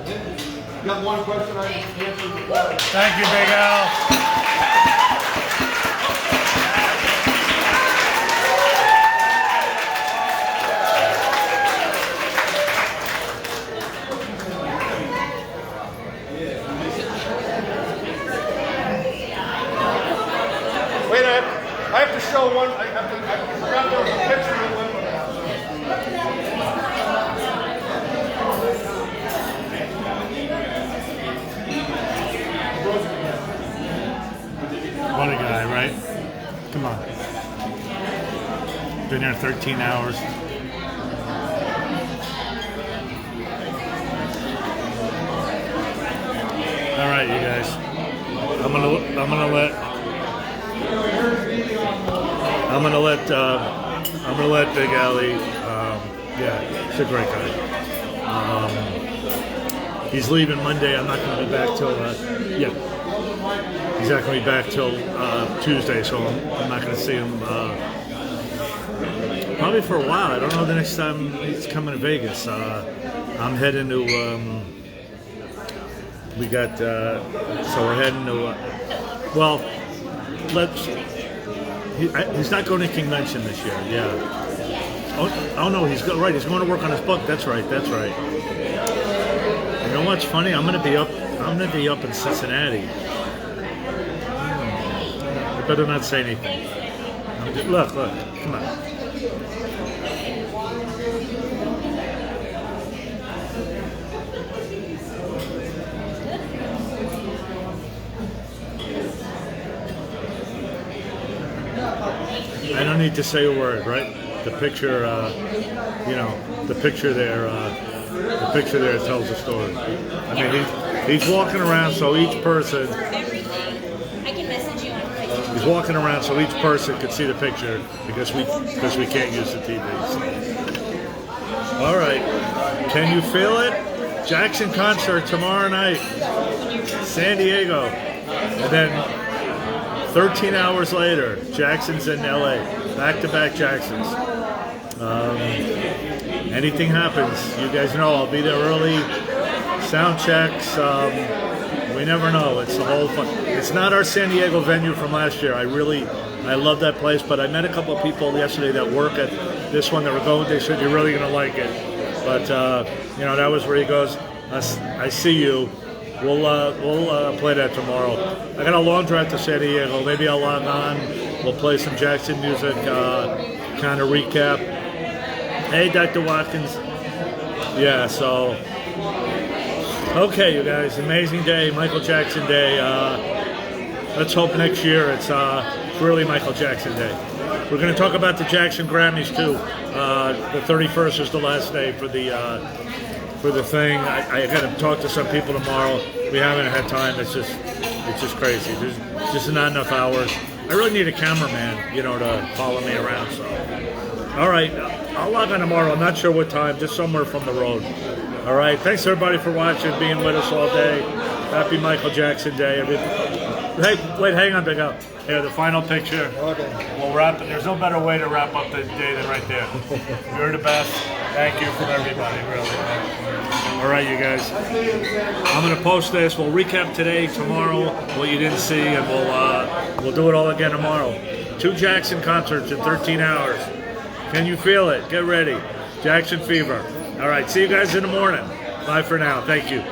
here. You got one question I answered before. Thank you, Big Al. Wait, I have to show one. I forgot there was a picture that went with that. What a guy, right? Come on. Been there 13 hours. All right, you guys. I'm gonna let Big Ali. Yeah, he's a great guy. He's leaving Monday. I'm not gonna be back till he's not gonna be back till Tuesday, so I'm not gonna see him probably for a while. I don't know the next time he's coming to Vegas. I'm heading to. So we're heading to. He's not going to convention this year. Yeah. Oh no, he's right. He's going to work on his book. That's right. You know what's funny? I'm going to be up in Cincinnati. I better not say anything. Look. Come on. I don't need to say a word, right? The picture, the picture there tells the story. I mean, he's walking around so each person. He's walking around so each person could see the picture because we can't use the TVs. All right, can you feel it? Jackson concert tomorrow night, San Diego, and then. 13 hours later, Jackson's in LA, back-to-back Jacksons. Anything happens, you guys know I'll be there early. Sound checks, we never know. It's the whole fun. It's not our San Diego venue from last year. I love that place, but I met a couple of people yesterday that work at this one that were going. They said you're really gonna like it. But that was where he goes. I see you. We'll play that tomorrow. I got a long drive to San Diego. Maybe I'll log on. We'll play some Jackson music, kind of recap. Hey, Dr. Watkins. Yeah, so. Okay, you guys. Amazing day. Michael Jackson Day. Let's hope next year it's really Michael Jackson Day. We're going to talk about the Jackson Grammys, too. The 31st is the last day for the thing. I got to talk to some people tomorrow. We haven't had time. It's just crazy. There's just not enough hours. I really need a cameraman, to follow me around. So, all right, I'll log on tomorrow. I'm not sure what time. Just somewhere from the road. All right. Thanks everybody for watching, being with us all day. Happy Michael Jackson Day. Hey, wait, hang on, Big Al. Here, the final picture. Okay. We'll wrap it. There's no better way to wrap up the day than right there. You're the best. Thank you from everybody, really. All right, you guys. I'm gonna post this. We'll recap today, tomorrow, what you didn't see, and we'll do it all again tomorrow. 2 Jackson concerts in 13 hours. Can you feel it? Get ready. Jackson Fever. All right, see you guys in the morning. Bye for now. Thank you.